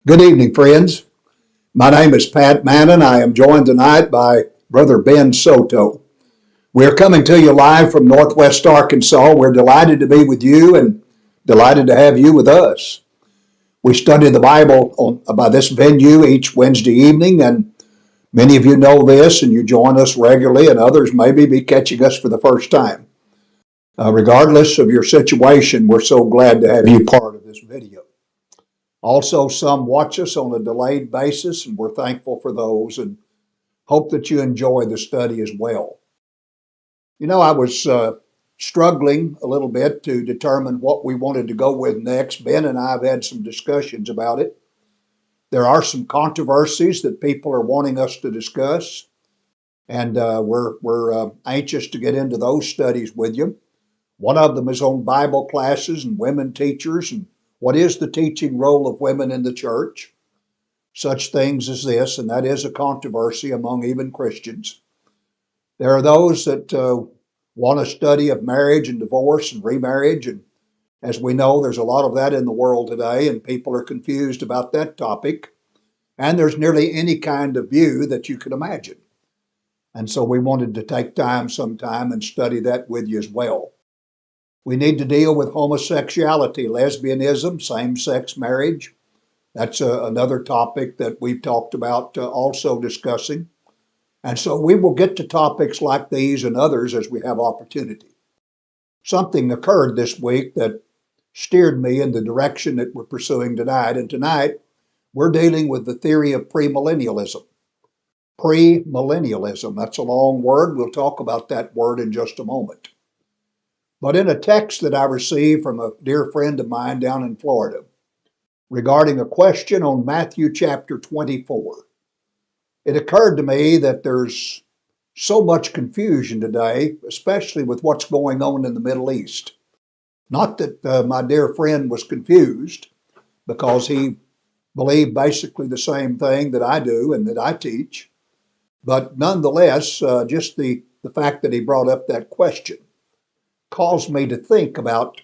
Good evening, friends. My name is Pat Mannon. I am joined tonight by Brother Ben Soto. We're coming to you live from Northwest Arkansas. We're delighted to be with you and delighted to have you with us. We study the Bible by this venue each Wednesday evening, and many of you know this and you join us regularly, and others maybe be catching us for the first time. Regardless of your situation, we're so glad to have you part of this video. Also, some watch us on a delayed basis, and we're thankful for those and hope that you enjoy the study as well. You know, I was struggling a little bit to determine what we wanted to go with next. Ben and I have had some discussions about it. There are some controversies that people are wanting us to discuss, and we're anxious to get into those studies with you. One of them is on Bible classes and women teachers and what is the teaching role of women in the church, such things as this, and that is a controversy among even Christians. There are those that want a study of marriage and divorce and remarriage, and as we know, there's a lot of that in the world today, and people are confused about that topic, and there's nearly any kind of view that you can imagine. And so we wanted to take time sometime and study that with you as well. We need to deal with homosexuality, lesbianism, same-sex marriage. That's another topic that we've talked about also discussing. And so we will get to topics like these and others as we have opportunity. Something occurred this week that steered me in the direction that we're pursuing tonight. And tonight, we're dealing with the theory of premillennialism. Premillennialism, that's a long word. We'll talk about that word in just a moment. But in a text that I received from a dear friend of mine down in Florida regarding a question on Matthew chapter 24, it occurred to me that there's so much confusion today, especially with what's going on in the Middle East. Not that my dear friend was confused, because he believed basically the same thing that I do and that I teach, but nonetheless, just the fact that he brought up that question caused me to think about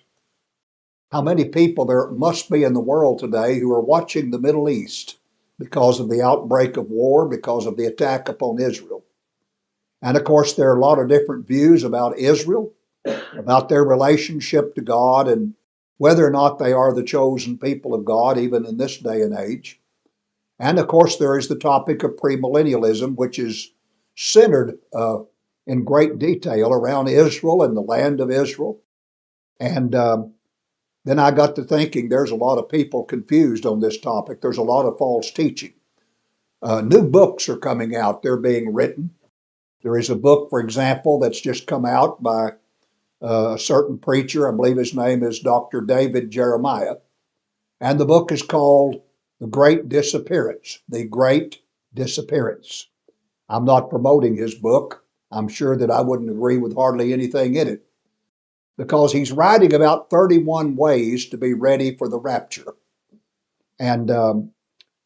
how many people there must be in the world today who are watching the Middle East because of the outbreak of war, because of the attack upon Israel. And of course, there are a lot of different views about Israel, about their relationship to God, and whether or not they are the chosen people of God, even in this day and age. And of course, there is the topic of premillennialism, which is centered in great detail around Israel and the land of Israel. And then I got to thinking there's a lot of people confused on this topic. There's a lot of false teaching. New books are coming out. They're being written. There is a book, for example, that's just come out by a certain preacher. I believe his name is Dr. David Jeremiah. And the book is called The Great Disappearance. The Great Disappearance. I'm not promoting his book. I'm sure that I wouldn't agree with hardly anything in it, because he's writing about 31 ways to be ready for the rapture. And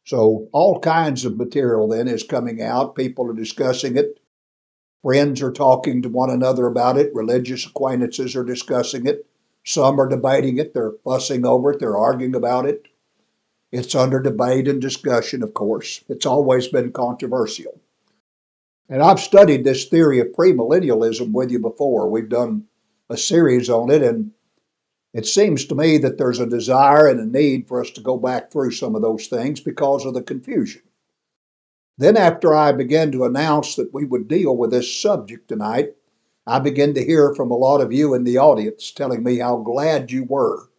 so all kinds of material then is coming out. People are discussing it. Friends are talking to one another about it. Religious acquaintances are discussing it. Some are debating it. They're fussing over it. They're arguing about it. It's under debate and discussion, of course. It's always been controversial. And I've studied this theory of premillennialism with you before. We've done a series on it, and it seems to me that there's a desire and a need for us to go back through some of those things because of the confusion. Then after I began to announce that we would deal with this subject tonight, I began to hear from a lot of you in the audience telling me how glad you were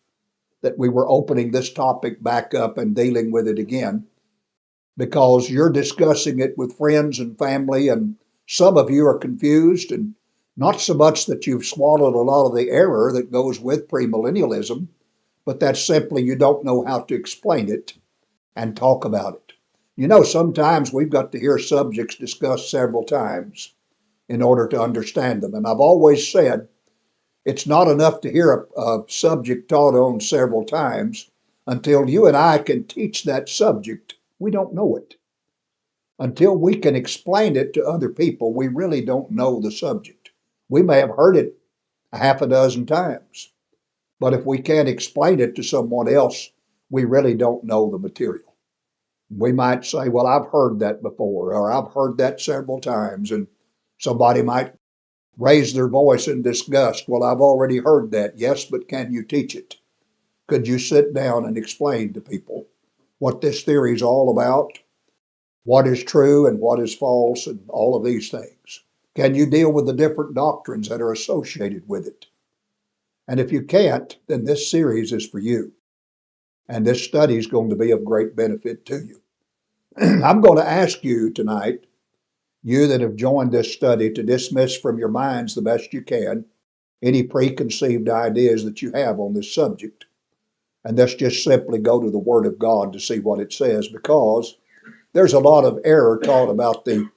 that we were opening this topic back up and dealing with it again, because you're discussing it with friends and family, and some of you are confused, and not so much that you've swallowed a lot of the error that goes with premillennialism, but that's simply you don't know how to explain it and talk about it. You know, sometimes we've got to hear subjects discussed several times in order to understand them. And I've always said it's not enough to hear a subject taught on several times. Until you and I can teach that subject, we don't know it. Until we can explain it to other people, we really don't know the subject. We may have heard it a half a dozen times, but if we can't explain it to someone else, we really don't know the material. We might say, well, I've heard that before, or I've heard that several times, and somebody might raise their voice in disgust. Well, I've already heard that. Yes, but can you teach it? Could you sit down and explain to people what this theory is all about, what is true and what is false, and all of these things? Can you deal with the different doctrines that are associated with it? And if you can't, then this series is for you. And this study is going to be of great benefit to you. I'm going to ask you tonight, you that have joined this study, to dismiss from your minds the best you can any preconceived ideas that you have on this subject. And let's just simply go to the Word of God to see what it says, because there's a lot of error taught about the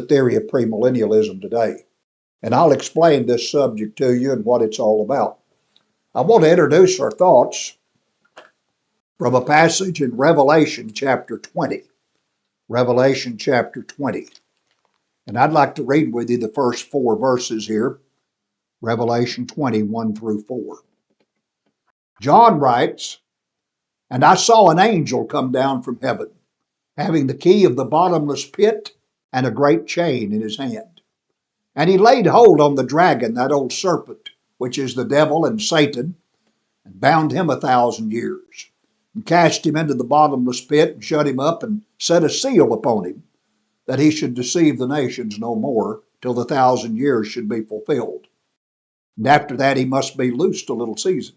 theory of premillennialism today. And I'll explain this subject to you and what it's all about. I want to introduce our thoughts from a passage in Revelation chapter 20. Revelation chapter 20. And I'd like to read with you the first 4 verses here. Revelation 20, 1 through 4. John writes, "And I saw an angel come down from heaven, having the key of the bottomless pit and a great chain in his hand. And he laid hold on the dragon, that old serpent, which is the devil and Satan, and bound him 1,000 years, and cast him into the bottomless pit, and shut him up, and set a seal upon him, that he should deceive the nations no more, till the 1,000 years should be fulfilled. And after that he must be loosed a little season.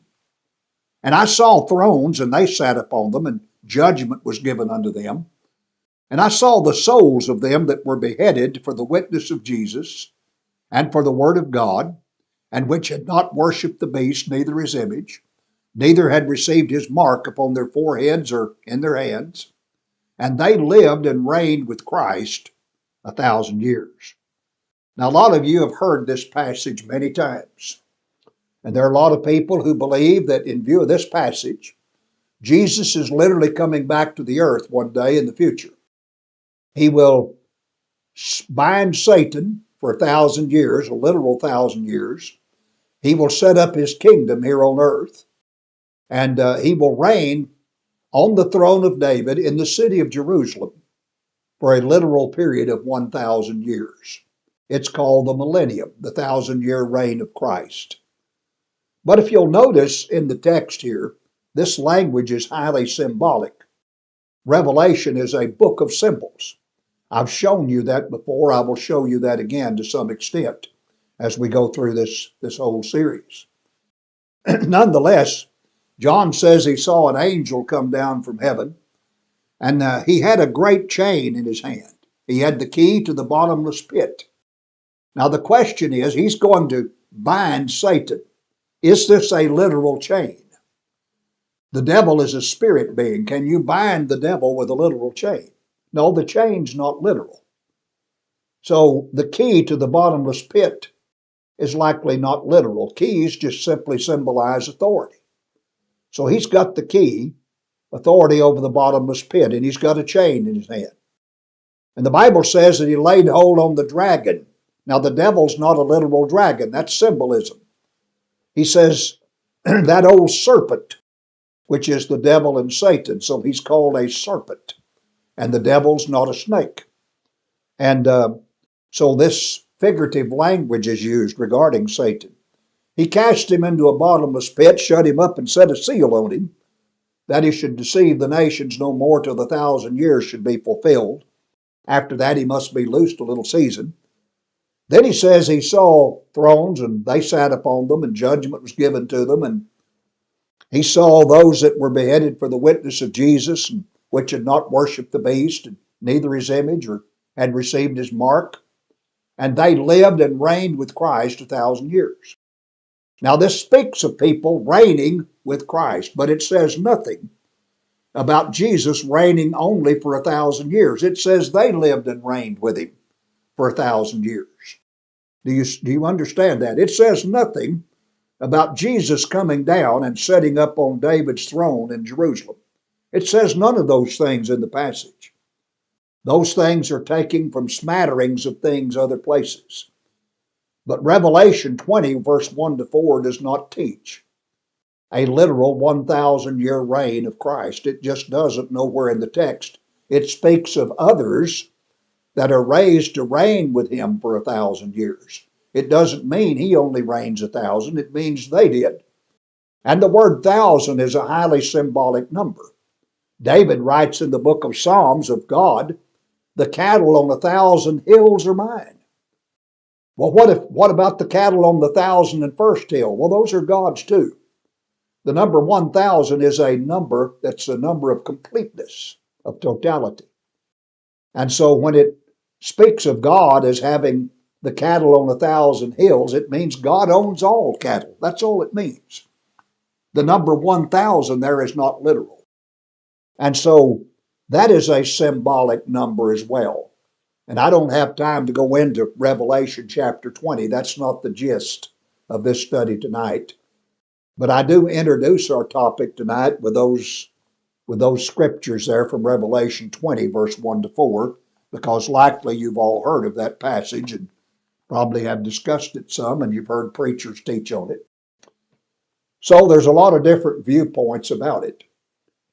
And I saw thrones, and they sat upon them, and judgment was given unto them. And I saw the souls of them that were beheaded for the witness of Jesus, and for the word of God, and which had not worshipped the beast, neither his image, neither had received his mark upon their foreheads or in their hands. And they lived and reigned with Christ 1,000 years." Now, a lot of you have heard this passage many times. And there are a lot of people who believe that in view of this passage, Jesus is literally coming back to the earth one day in the future. He will bind Satan for 1,000 years, a literal 1,000 years. He will set up his kingdom here on earth. And he will reign on the throne of David in the city of Jerusalem for a literal period of 1,000 years. It's called the millennium, the 1,000-year reign of Christ. But if you'll notice in the text here, this language is highly symbolic. Revelation is a book of symbols. I've shown you that before. I will show you that again to some extent as we go through this whole series. Nonetheless, John says he saw an angel come down from heaven, and he had a great chain in his hand. He had the key to the bottomless pit. Now the question is, he's going to bind Satan. Is this a literal chain? The devil is a spirit being. Can you bind the devil with a literal chain? No, the chain's not literal. So the key to the bottomless pit is likely not literal. Keys just simply symbolize authority. So he's got the key, authority over the bottomless pit, and he's got a chain in his hand. And the Bible says that he laid hold on the dragon. Now the devil's not a literal dragon. That's symbolism. He says that old serpent, which is the devil and Satan. So he's called a serpent. And the devil's not a snake. And so this figurative language is used regarding Satan. He cast him into a bottomless pit, shut him up, and set a seal on him, that he should deceive the nations no more till the 1,000 years should be fulfilled. After that he must be loosed a little season. Then he says he saw thrones, and they sat upon them, and judgment was given to them. And he saw those that were beheaded for the witness of Jesus, and which had not worshipped the beast, and neither his image, or had received his mark. And they lived and reigned with Christ 1,000 years. Now this speaks of people reigning with Christ, but it says nothing about Jesus reigning only for 1,000 years. It says they lived and reigned with him for 1,000 years. Do you understand that? It says nothing about Jesus coming down and setting up on David's throne in Jerusalem. It says none of those things in the passage. Those things are taken from smatterings of things other places. But Revelation 20, verse 1 to 4 does not teach a literal 1,000-year reign of Christ. It just doesn't. Nowhere in the text It speaks of others that are raised to reign with him for 1,000 years. It doesn't mean he only reigns 1,000, it means they did. And the word thousand is a highly symbolic number. David writes in the book of Psalms of God, the cattle on 1,000 hills are mine. Well, what about the cattle on the 1,001st hill? Well, those are God's too. The number 1,000 is a number that's a number of completeness, of totality. And so when it speaks of God as having the cattle on 1,000 hills, it means God owns all cattle. That's all it means. The number 1,000 there is not literal. And so that is a symbolic number as well. And I don't have time to go into Revelation chapter 20. That's not the gist of this study tonight. But I do introduce our topic tonight with those scriptures there from Revelation 20, verse 1 to 4, because likely you've all heard of that passage and probably have discussed it some, and you've heard preachers teach on it. So there's a lot of different viewpoints about it.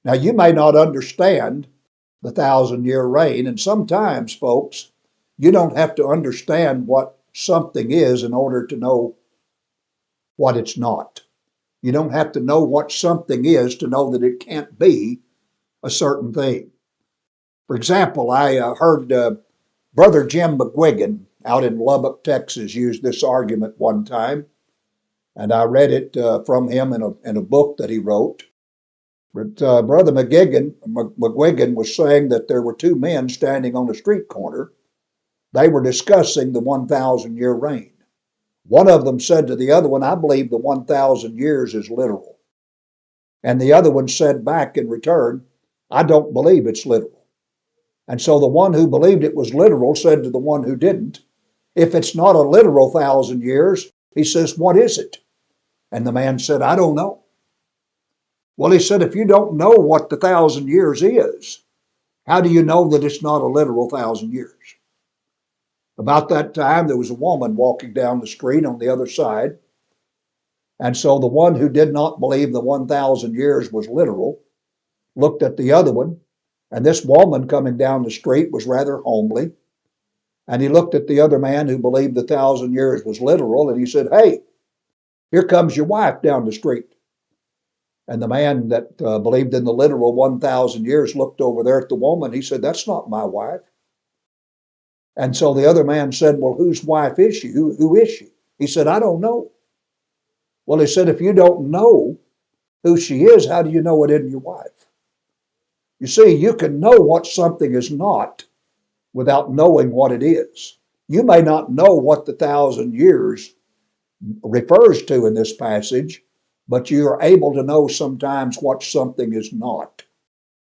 Now, you may not understand the 1,000-year reign, and sometimes, folks, you don't have to understand what something is in order to know what it's not. You don't have to know what something is to know that it can't be a certain thing. For example, I heard Brother Jim McGuigan out in Lubbock, Texas, use this argument one time, and I read it from him in a book that he wrote. But Brother McGuigan was saying that there were two men standing on a street corner. They were discussing the 1,000-year reign. One of them said to the other one, I believe the 1,000 years is literal. And the other one said back in return, I don't believe it's literal. And so the one who believed it was literal said to the one who didn't, if it's not a literal 1,000 years, he says, what is it? And the man said, I don't know. Well, he said, if you don't know what the 1,000 years is, how do you know that it's not a literal 1,000 years? About that time, there was a woman walking down the street on the other side. And so the one who did not believe the 1,000 years was literal looked at the other one. And this woman coming down the street was rather homely. And he looked at the other man who believed the 1,000 years was literal. And he said, hey, here comes your wife down the street. And the man that believed in the literal 1,000 years looked over there at the woman. He said, that's not my wife. And so the other man said, well, whose wife is she? Who is she? He said, I don't know. Well, he said, if you don't know who she is, how do you know it isn't your wife? You see, you can know what something is not without knowing what it is. You may not know what the 1,000 years refers to in this passage, but you are able to know sometimes what something is not,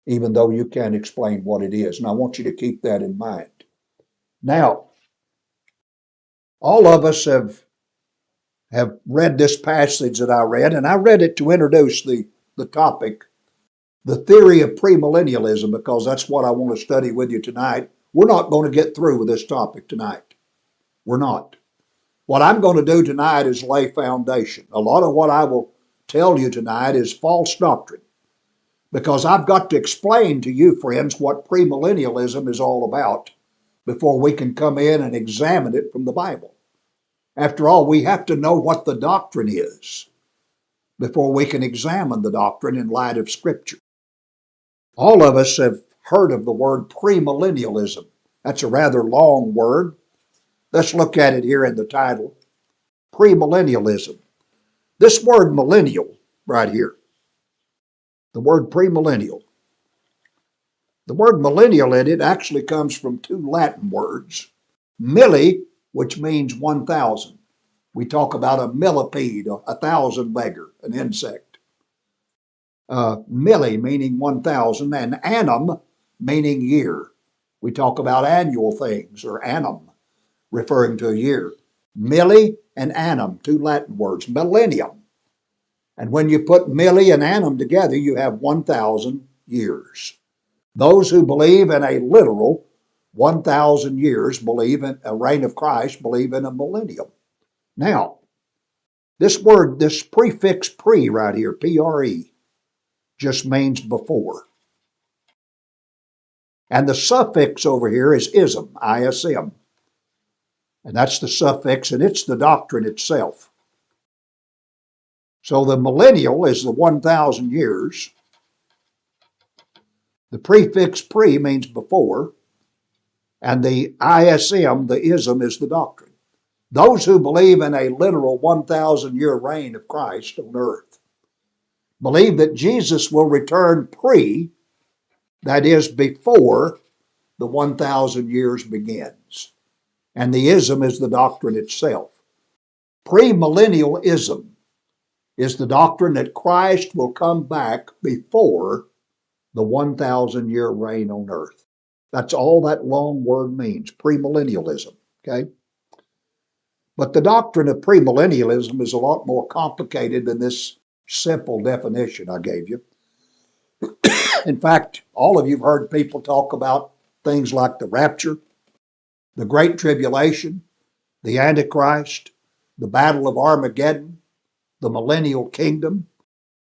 even though you can't explain what it is. And I want you to keep that in mind. Now, all of us have read this passage that I read, and I read it to introduce the topic, the theory of premillennialism, because that's what I want to study with you tonight. We're not going to get through with this topic tonight. We're not. What I'm going to do tonight is lay foundation. A lot of what I will tell you tonight is false doctrine, because I've got to explain to you, friends, what premillennialism is all about before we can come in and examine it from the Bible. After all, we have to know what the doctrine is before we can examine the doctrine in light of Scripture. All of us have heard of the word premillennialism. That's a rather long word. Let's look at it here in the title, premillennialism. This word millennial right here, the word premillennial. The word millennial in it actually comes from two Latin words. Milli, which means 1,000. We talk about a millipede, a thousand beggar, an insect. Milli meaning 1,000, and annum meaning year. We talk about annual things, or annum, referring to a year. Milli and annum, two Latin words, millennium. And when you put milli and annum together, you have 1,000 years. Those who believe in a literal 1,000 years, believe in a reign of Christ, believe in a millennium. Now, this word, this prefix pre right here, P-R-E, just means before. And the suffix over here is ism, ISM. And that's the suffix, and it's the doctrine itself. So the millennial is the 1,000 years. The prefix pre means before, and the ISM, the ism, is the doctrine. Those who believe in a literal 1,000-year reign of Christ on earth believe that Jesus will return pre, that is, before the 1,000 years begins. And the ism is the doctrine itself. Premillennialism is the doctrine that Christ will come back before the 1,000-year reign on earth. That's all that long word means, premillennialism, okay? But the doctrine of premillennialism is a lot more complicated than this simple definition I gave you. In fact, all of you have heard people talk about things like the rapture, the Great Tribulation, the Antichrist, the Battle of Armageddon, the millennial kingdom.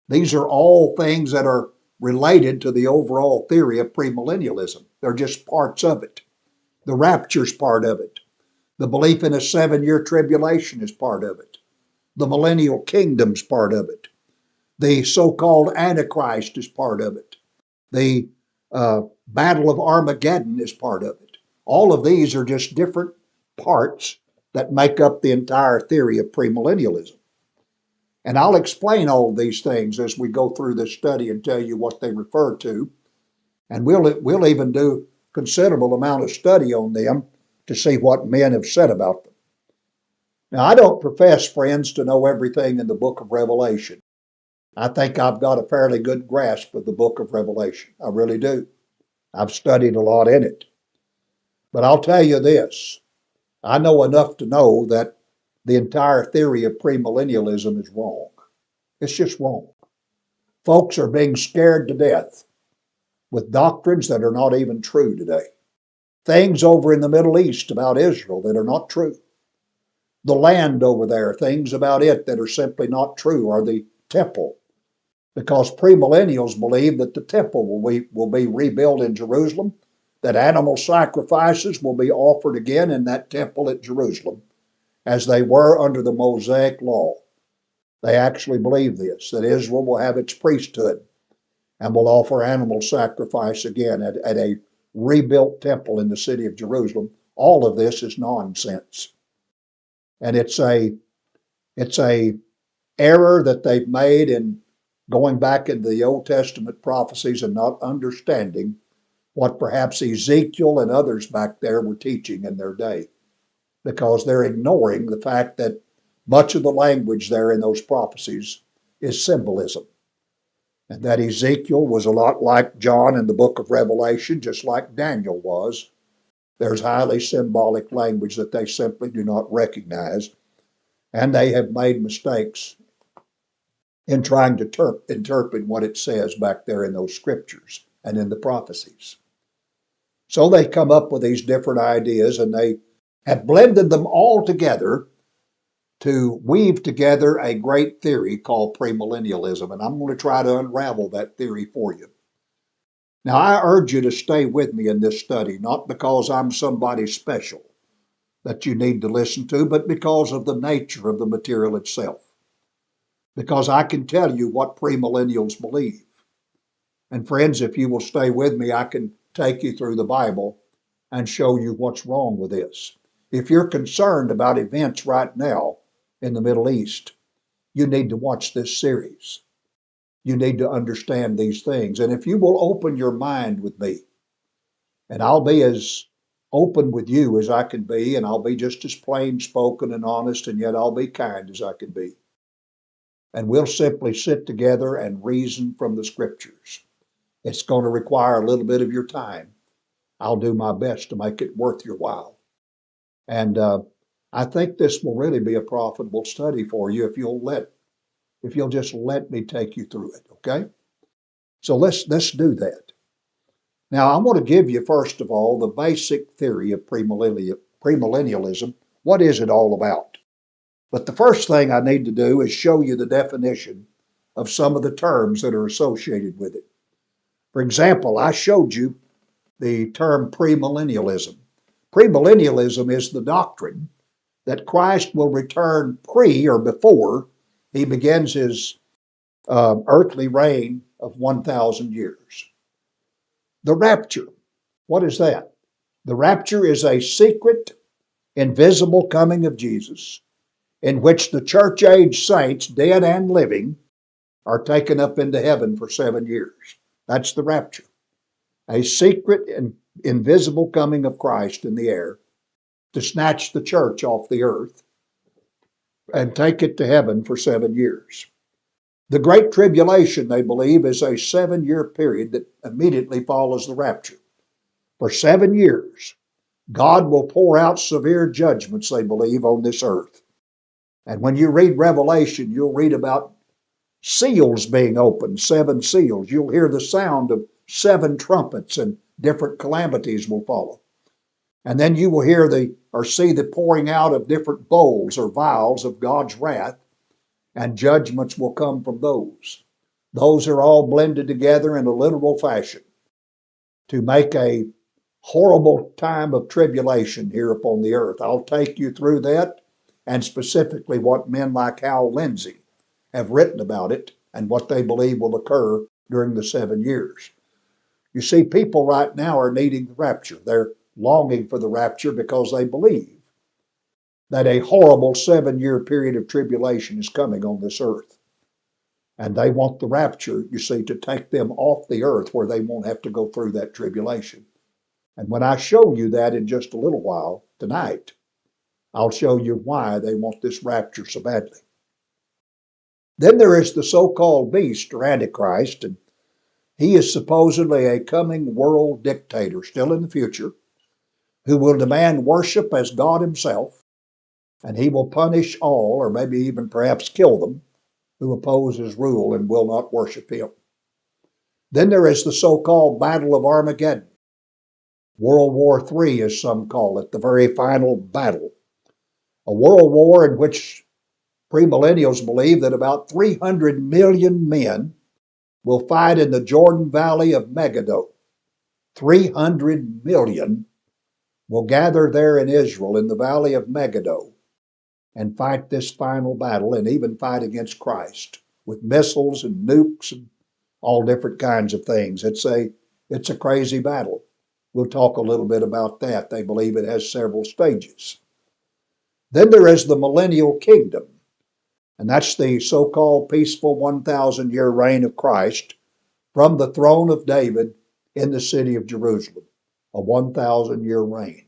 These are all things that are related to the overall theory of premillennialism. They're just parts of it. The rapture's part of it. The belief in a 7-year tribulation is part of it. The millennial kingdom's part of it. The so-called Antichrist is part of it. The Battle of Armageddon is part of it. All of these are just different parts that make up the entire theory of premillennialism. And I'll explain all of these things as we go through this study and tell you what they refer to. And we'll even do a considerable amount of study on them to see what men have said about them. Now, I don't profess, friends, to know everything in the book of Revelation. I think I've got a fairly good grasp of the book of Revelation. I really do. I've studied a lot in it. But I'll tell you this. I know enough to know that the entire theory of premillennialism is wrong. It's just wrong. Folks are being scared to death with doctrines that are not even true today. Things over in the Middle East about Israel that are not true. The land over there, things about it that are simply not true, or the temple. Because premillennials believe that the temple will be rebuilt in Jerusalem, that animal sacrifices will be offered again in that temple at Jerusalem, as they were under the Mosaic law. They actually believe this, that Israel will have its priesthood and will offer animal sacrifice again at a rebuilt temple in the city of Jerusalem. All of this is nonsense. And it's a error that they've made in going back into the Old Testament prophecies and not understanding what perhaps Ezekiel and others back there were teaching in their day, because they're ignoring the fact that much of the language there in those prophecies is symbolism. And that Ezekiel was a lot like John in the book of Revelation, just like Daniel was. There's highly symbolic language that they simply do not recognize, and they have made mistakes in trying to interpret what it says back there in those scriptures and in the prophecies. So they come up with these different ideas, and they have blended them all together to weave together a great theory called premillennialism. And I'm going to try to unravel that theory for you. Now, I urge you to stay with me in this study, not because I'm somebody special that you need to listen to, but because of the nature of the material itself. Because I can tell you what premillennials believe. And friends, if you will stay with me, I can take you through the Bible and show you what's wrong with this. If you're concerned about events right now in the Middle East, you need to watch this series. You need to understand these things. And if you will open your mind with me, and I'll be as open with you as I can be, and I'll be just as plain spoken and honest, and yet I'll be kind as I can be. And we'll simply sit together and reason from the scriptures. It's going to require a little bit of your time. I'll do my best to make it worth your while. And I think this will really be a profitable study for you if you'll just let me take you through it, okay? So let's do that. Now, I want to give you, first of all, the basic theory of premillennialism. What is it all about? But the first thing I need to do is show you the definition of some of the terms that are associated with it. For example, I showed you the term premillennialism. Premillennialism is the doctrine that Christ will return pre or before he begins his earthly reign of 1,000 years. The rapture, what is that? The rapture is a secret, invisible coming of Jesus in which the church age saints, dead and living, are taken up into heaven for 7 years. That's the rapture. A secret and invisible coming of Christ in the air to snatch the church off the earth and take it to heaven for 7 years. The Great Tribulation, they believe, is a 7-year period that immediately follows the rapture. For 7 years, God will pour out severe judgments, they believe, on this earth. And when you read Revelation, you'll read about seals being opened, 7 seals. You'll hear the sound of 7 trumpets, and different calamities will follow. And then you will hear or see the pouring out of different bowls or vials of God's wrath, and judgments will come from those. Those are all blended together in a literal fashion to make a horrible time of tribulation here upon the earth. I'll take you through that, and specifically what men like Hal Lindsey have written about it and what they believe will occur during the 7 years. You see, people right now are needing the rapture. They're longing for the rapture because they believe that a horrible 7-year period of tribulation is coming on this earth. And they want the rapture, you see, to take them off the earth where they won't have to go through that tribulation. And when I show you that in just a little while tonight, I'll show you why they want this rapture so badly. Then there is the so-called beast or Antichrist, and he is supposedly a coming world dictator still in the future who will demand worship as God himself, and he will punish all, or maybe even perhaps kill them, who oppose his rule and will not worship him. Then there is the so-called Battle of Armageddon. World War III, as some call it, the very final battle. A world war in which premillennials believe that about 300 million men will fight in the Jordan Valley of Megiddo. 300 million will gather there in Israel in the Valley of Megiddo and fight this final battle, and even fight against Christ with missiles and nukes and all different kinds of things. It's a crazy battle. We'll talk a little bit about that. They believe it has several stages. Then there is the millennial kingdom, and that's the so-called peaceful 1,000-year reign of Christ from the throne of David in the city of Jerusalem. A 1,000-year reign,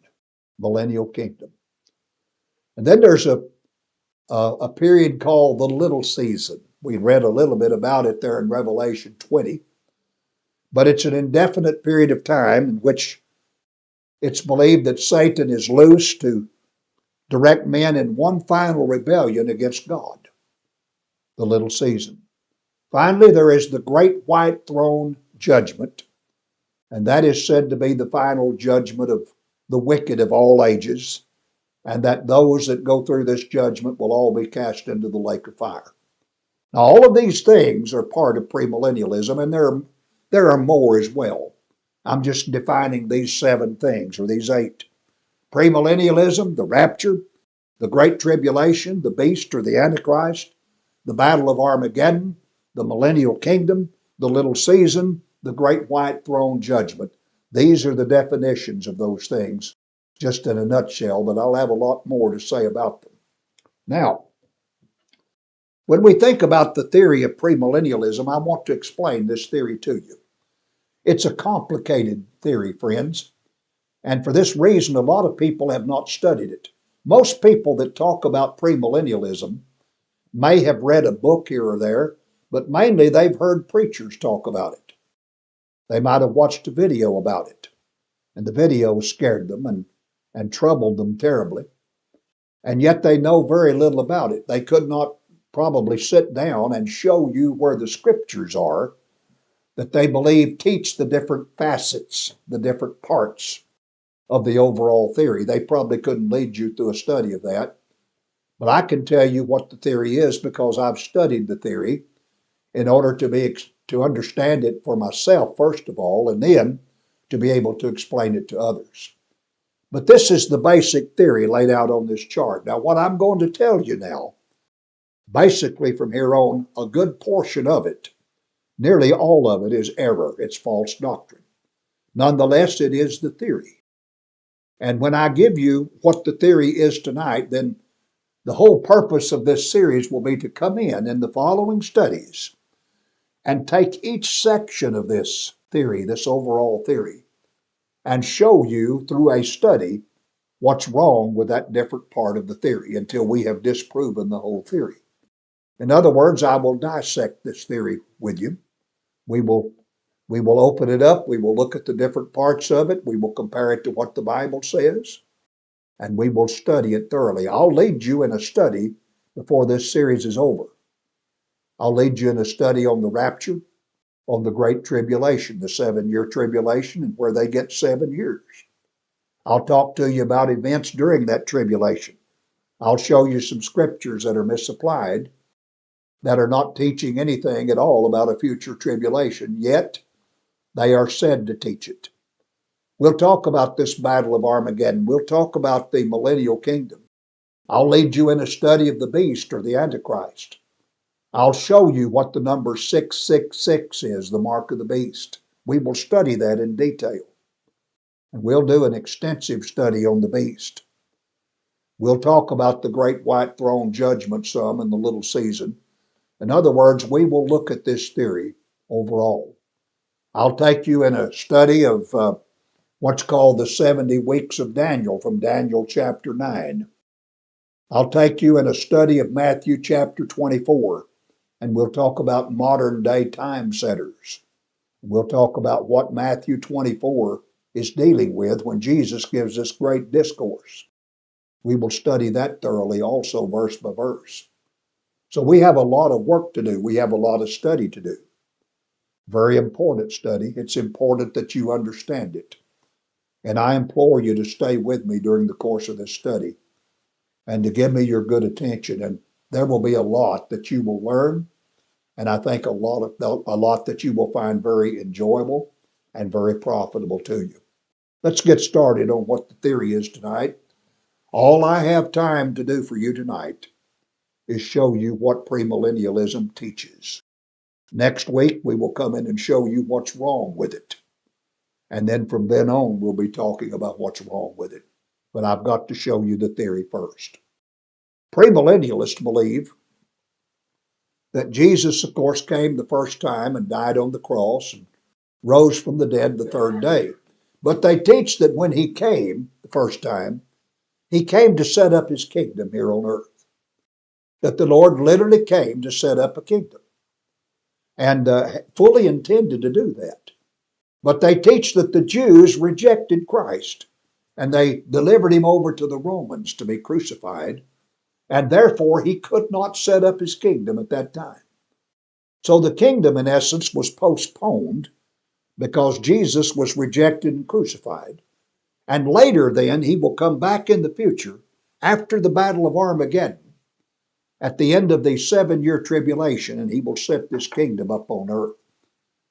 millennial kingdom. And then there's a period called the little season. We read a little bit about it there in Revelation 20. But it's an indefinite period of time in which it's believed that Satan is loose to direct men in one final rebellion against God. The little season. Finally, there is the great white throne judgment, and that is said to be the final judgment of the wicked of all ages, and that those that go through this judgment will all be cast into the lake of fire. Now, all of these things are part of premillennialism, and there are more as well. I'm just defining these 7 things, or these 8. Premillennialism, the rapture, the great tribulation, the beast or the Antichrist, the battle of Armageddon, the millennial kingdom, the little season, the great white throne judgment. These are the definitions of those things, just in a nutshell, but I'll have a lot more to say about them. Now, when we think about the theory of premillennialism, I want to explain this theory to you. It's a complicated theory, friends, and for this reason, a lot of people have not studied it. Most people that talk about premillennialism may have read a book here or there, but mainly they've heard preachers talk about it. They might have watched a video about it, and the video scared them and troubled them terribly. And yet they know very little about it. They could not probably sit down and show you where the scriptures are that they believe teach the different facets, the different parts of the overall theory. They probably couldn't lead you through a study of that. But I can tell you what the theory is because I've studied the theory in order to understand it for myself, first of all, and then to be able to explain it to others. But this is the basic theory laid out on this chart. Now, what I'm going to tell you now, basically from here on, a good portion of it, nearly all of it, is error. It's false doctrine. Nonetheless, it is the theory. And when I give you what the theory is tonight, then the whole purpose of this series will be to come in the following studies and take each section of this theory, this overall theory, and show you through a study what's wrong with that different part of the theory until we have disproven the whole theory. In other words, I will dissect this theory with you. We will open it up. We will look at the different parts of it. We will compare it to what the Bible says, and we will study it thoroughly. I'll lead you in a study before this series is over. I'll lead you in a study on the rapture, on the Great Tribulation, the 7-year tribulation, and where they get 7 years. I'll talk to you about events during that tribulation. I'll show you some scriptures that are misapplied, that are not teaching anything at all about a future tribulation, yet they are said to teach it. We'll talk about this battle of Armageddon. We'll talk about the millennial kingdom. I'll lead you in a study of the beast or the Antichrist. I'll show you what the number 666 is, the mark of the beast. We will study that in detail. And we'll do an extensive study on the beast. We'll talk about the great white throne judgment some in the little season. In other words, we will look at this theory overall. I'll take you in a study of what's called the 70 weeks of Daniel from Daniel chapter 9. I'll take you in a study of Matthew chapter 24, and we'll talk about modern day time setters. We'll talk about what Matthew 24 is dealing with when Jesus gives this great discourse. We will study that thoroughly also, verse by verse. So we have a lot of work to do. We have a lot of study to do. Very important study. It's important that you understand it. And I implore you to stay with me during the course of this study and to give me your good attention. And there will be a lot that you will learn, and I think a lot that you will find very enjoyable and very profitable to you. Let's get started on what the theory is tonight. All I have time to do for you tonight is show you what premillennialism teaches. Next week, we will come in and show you what's wrong with it. And then from then on, we'll be talking about what's wrong with it. But I've got to show you the theory first. Premillennialists believe that Jesus, of course, came the first time and died on the cross and rose from the dead the third day. But they teach that when he came the first time, he came to set up his kingdom here on earth. That the Lord literally came to set up a kingdom and fully intended to do that. But they teach that the Jews rejected Christ and they delivered him over to the Romans to be crucified, and therefore he could not set up his kingdom at that time. So the kingdom, in essence, was postponed because Jesus was rejected and crucified. And later then, he will come back in the future after the Battle of Armageddon at the end of the 7-year tribulation, and he will set this kingdom up on earth.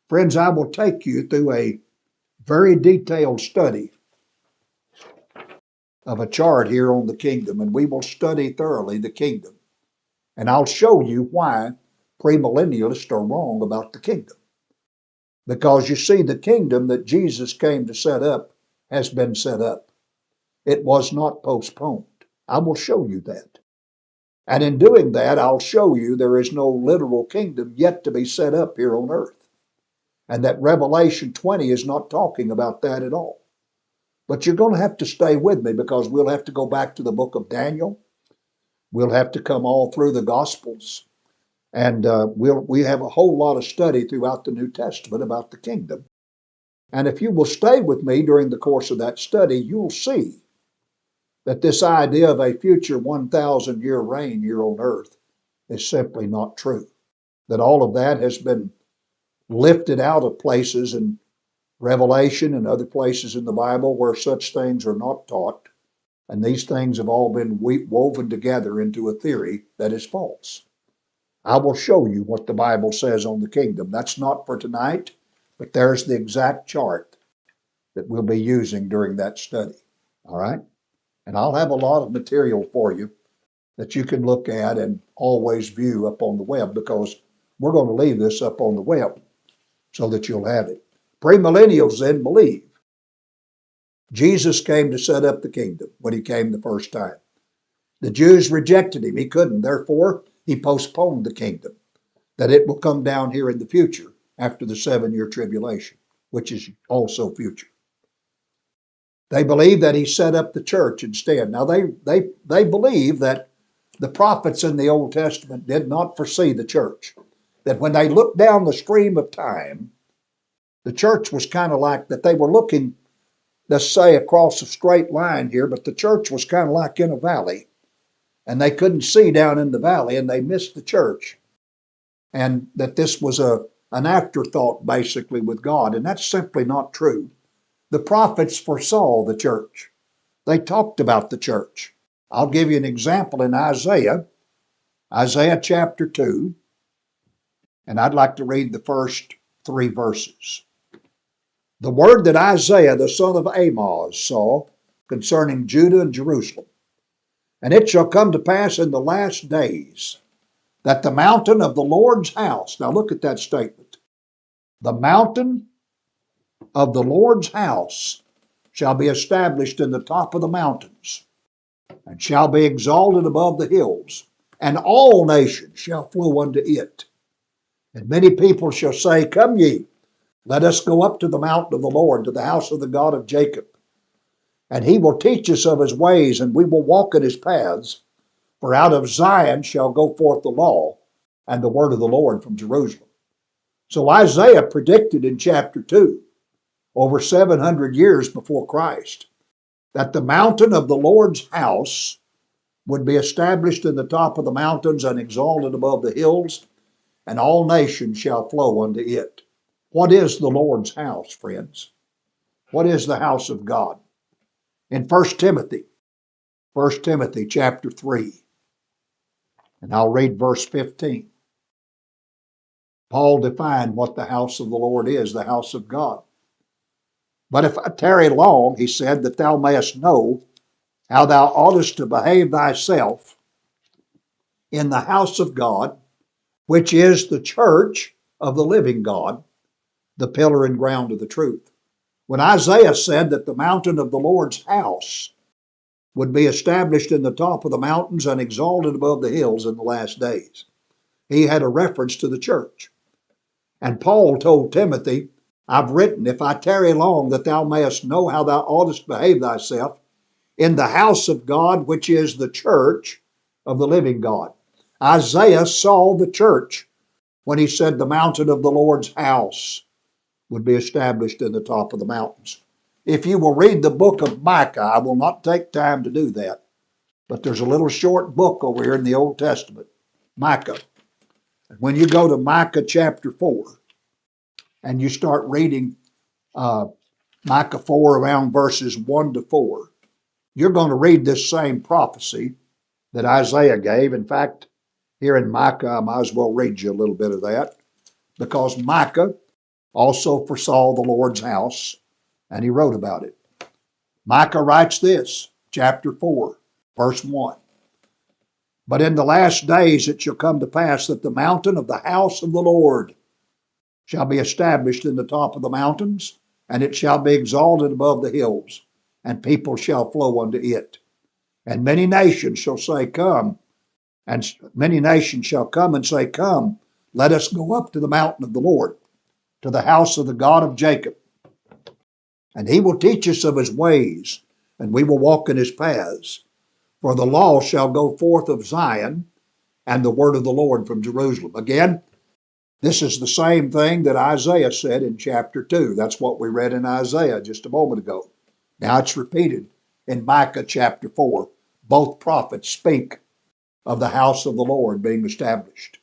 Friends, I will take you through a very detailed study of a chart here on the kingdom, and we will study thoroughly the kingdom. And I'll show you why premillennialists are wrong about the kingdom. Because you see, the kingdom that Jesus came to set up has been set up. It was not postponed. I will show you that. And in doing that, I'll show you there is no literal kingdom yet to be set up here on earth. And that Revelation 20 is not talking about that at all. But you're going to have to stay with me because we'll have to go back to the book of Daniel. We'll have to come all through the Gospels. And we have a whole lot of study throughout the New Testament about the kingdom. And if you will stay with me during the course of that study, you'll see that this idea of a future 1,000-year reign here on earth is simply not true. That all of that has been lifted out of places in Revelation and other places in the Bible where such things are not taught. And these things have all been woven together into a theory that is false. I will show you what the Bible says on the kingdom. That's not for tonight, but there's the exact chart that we'll be using during that study. All right? And I'll have a lot of material for you that you can look at and always view up on the web, because we're going to leave this up on the web so that you'll have it. Premillennials then believe Jesus came to set up the kingdom when he came the first time. The Jews rejected him. He couldn't. Therefore, he postponed the kingdom, that it will come down here in the future after the 7-year tribulation, which is also future. They believe that he set up the church instead. Now, they believe that the prophets in the Old Testament did not foresee the church, that when they looked down the stream of time, the church was kind of like that they were looking, let's say, across a straight line here, but the church was kind of like in a valley, and they couldn't see down in the valley, and they missed the church, and that this was an afterthought basically with God, and that's simply not true. The prophets foresaw the church. They talked about the church. I'll give you an example in Isaiah chapter 2, and I'd like to read the first 3 verses. The word that Isaiah, the son of Amoz, saw concerning Judah and Jerusalem. And it shall come to pass in the last days that the mountain of the Lord's house, now look at that statement, the mountain of the Lord's house shall be established in the top of the mountains, and shall be exalted above the hills, and all nations shall flow unto it. And many people shall say, Come ye, let us go up to the mountain of the Lord, to the house of the God of Jacob. And he will teach us of his ways, and we will walk in his paths. For out of Zion shall go forth the law, and the word of the Lord from Jerusalem. So Isaiah predicted in chapter 2, over 700 years before Christ, that the mountain of the Lord's house would be established in the top of the mountains and exalted above the hills, and all nations shall flow unto it. What is the Lord's house, friends? What is the house of God? In 1 Timothy chapter 3, and I'll read verse 15. Paul defined what the house of the Lord is, the house of God. But if I tarry long, he said, that thou mayest know how thou oughtest to behave thyself in the house of God, which is the church of the living God, the pillar and ground of the truth. When Isaiah said that the mountain of the Lord's house would be established in the top of the mountains and exalted above the hills in the last days, he had a reference to the church. And Paul told Timothy, I've written, if I tarry long, that thou mayest know how thou oughtest to behave thyself in the house of God, which is the church of the living God. Isaiah saw the church when he said the mountain of the Lord's house would be established in the top of the mountains. If you will read the book of Micah, I will not take time to do that, but there's a little short book over here in the Old Testament, Micah. And when you go to Micah chapter 4, and you start reading Micah 4 around verses 1 to 4, you're going to read this same prophecy that Isaiah gave. In fact, here in Micah, I might as well read you a little bit of that, because Micah also foresaw the Lord's house, and he wrote about it. Micah writes this, chapter 4, verse 1. But in the last days it shall come to pass that the mountain of the house of the Lord shall be established in the top of the mountains, and it shall be exalted above the hills, and people shall flow unto it. And many nations shall say, Come, and many nations shall come and say, Come, let us go up to the mountain of the Lord, to the house of the God of Jacob. And he will teach us of his ways, and we will walk in his paths. For the law shall go forth of Zion, and the word of the Lord from Jerusalem. Again, this is the same thing that Isaiah said in chapter 2. That's what we read in Isaiah just a moment ago. Now it's repeated in Micah chapter 4. Both prophets speak of the house of the Lord being established.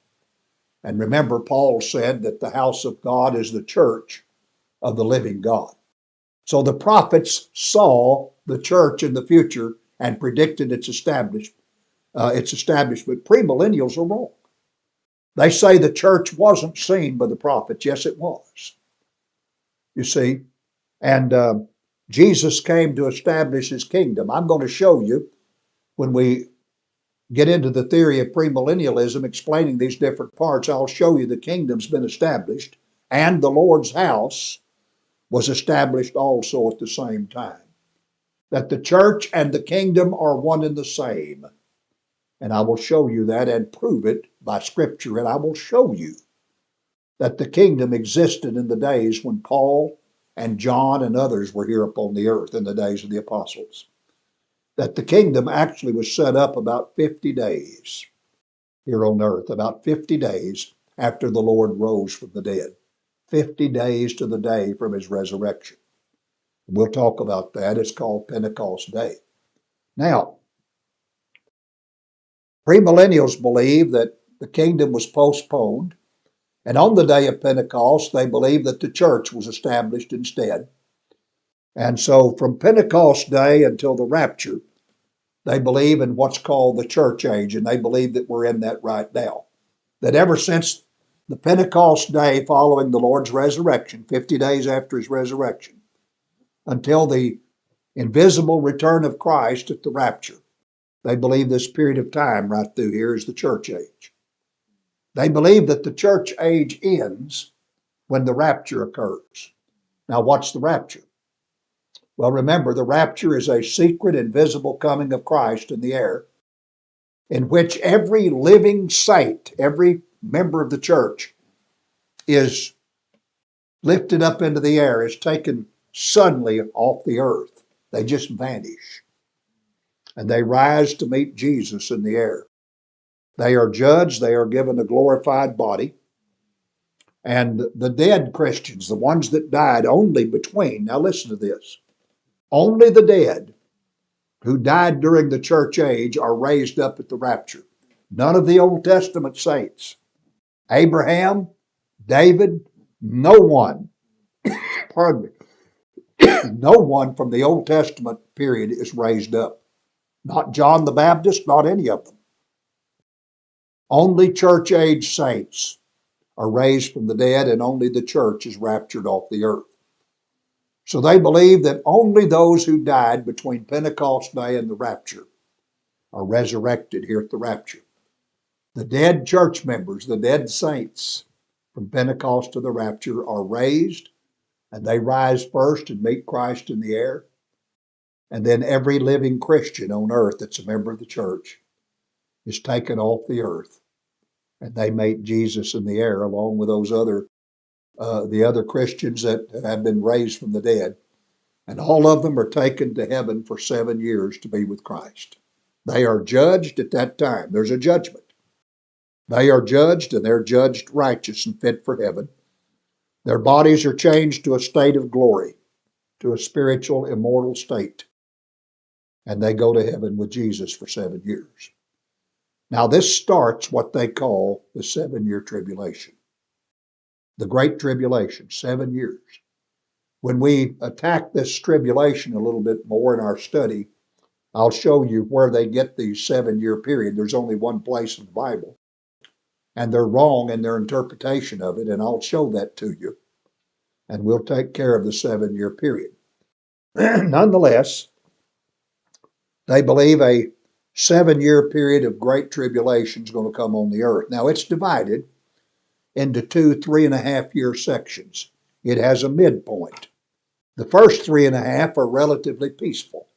And remember, Paul said that the house of God is the church of the living God. So the prophets saw the church in the future and predicted its establishment. Premillennials are wrong. They say the church wasn't seen by the prophets. Yes, it was. You see, and Jesus came to establish his kingdom. I'm going to show you when we get into the theory of premillennialism, explaining these different parts. I'll show you the kingdom's been established, and the Lord's house was established also at the same time. That the church and the kingdom are one and the same. And I will show you that and prove it by Scripture. And I will show you that the kingdom existed in the days when Paul and John and others were here upon the earth in the days of the apostles. That the kingdom actually was set up about 50 days here on earth, about 50 days after the Lord rose from the dead. 50 days to the day from his resurrection. We'll talk about that. It's called Pentecost Day. Now, premillennials believe that the kingdom was postponed, and on the day of Pentecost, they believe that the church was established instead. And so from Pentecost Day until the rapture, they believe in what's called the church age, and they believe that we're in that right now. That ever since the Pentecost Day following the Lord's resurrection, 50 days after his resurrection, until the invisible return of Christ at the rapture, they believe this period of time right through here is the church age. They believe that the church age ends when the rapture occurs. Now, what's the rapture? Well, remember, the rapture is a secret, invisible coming of Christ in the air, in which every living saint, every member of the church, is lifted up into the air, is taken suddenly off the earth. They just vanish. And they rise to meet Jesus in the air. They are judged, they are given a glorified body. And the dead Christians, the ones that died only between, now listen to this, only the dead who died during the church age are raised up at the rapture. None of the Old Testament saints. Abraham, David, no one, pardon me, no one from the Old Testament period is raised up. Not John the Baptist, not any of them. Only church age saints are raised from the dead, and only the church is raptured off the earth. So they believe that only those who died between Pentecost Day and the rapture are resurrected here at the rapture. The dead church members, the dead saints from Pentecost to the rapture are raised, and they rise first and meet Christ in the air. And then every living Christian on earth that's a member of the church is taken off the earth, and they meet Jesus in the air along with those the other Christians that have been raised from the dead. And all of them are taken to heaven for 7 years to be with Christ. They are judged at that time. There's a judgment. They are judged, and they're judged righteous and fit for heaven. Their bodies are changed to a state of glory, to a spiritual, immortal state. And they go to heaven with Jesus for 7 years. Now, this starts what they call the 7-year tribulation. The Great Tribulation, 7 years. When we attack this tribulation a little bit more in our study, I'll show you where they get the 7-year period. There's only one place in the Bible, and they're wrong in their interpretation of it, and I'll show that to you. And we'll take care of the 7-year period. Nonetheless, they believe a 7-year period of great tribulation is going to come on the earth. Now, it's divided into 2 3.5-year sections. It has a midpoint. The first 3.5 are relatively peaceful.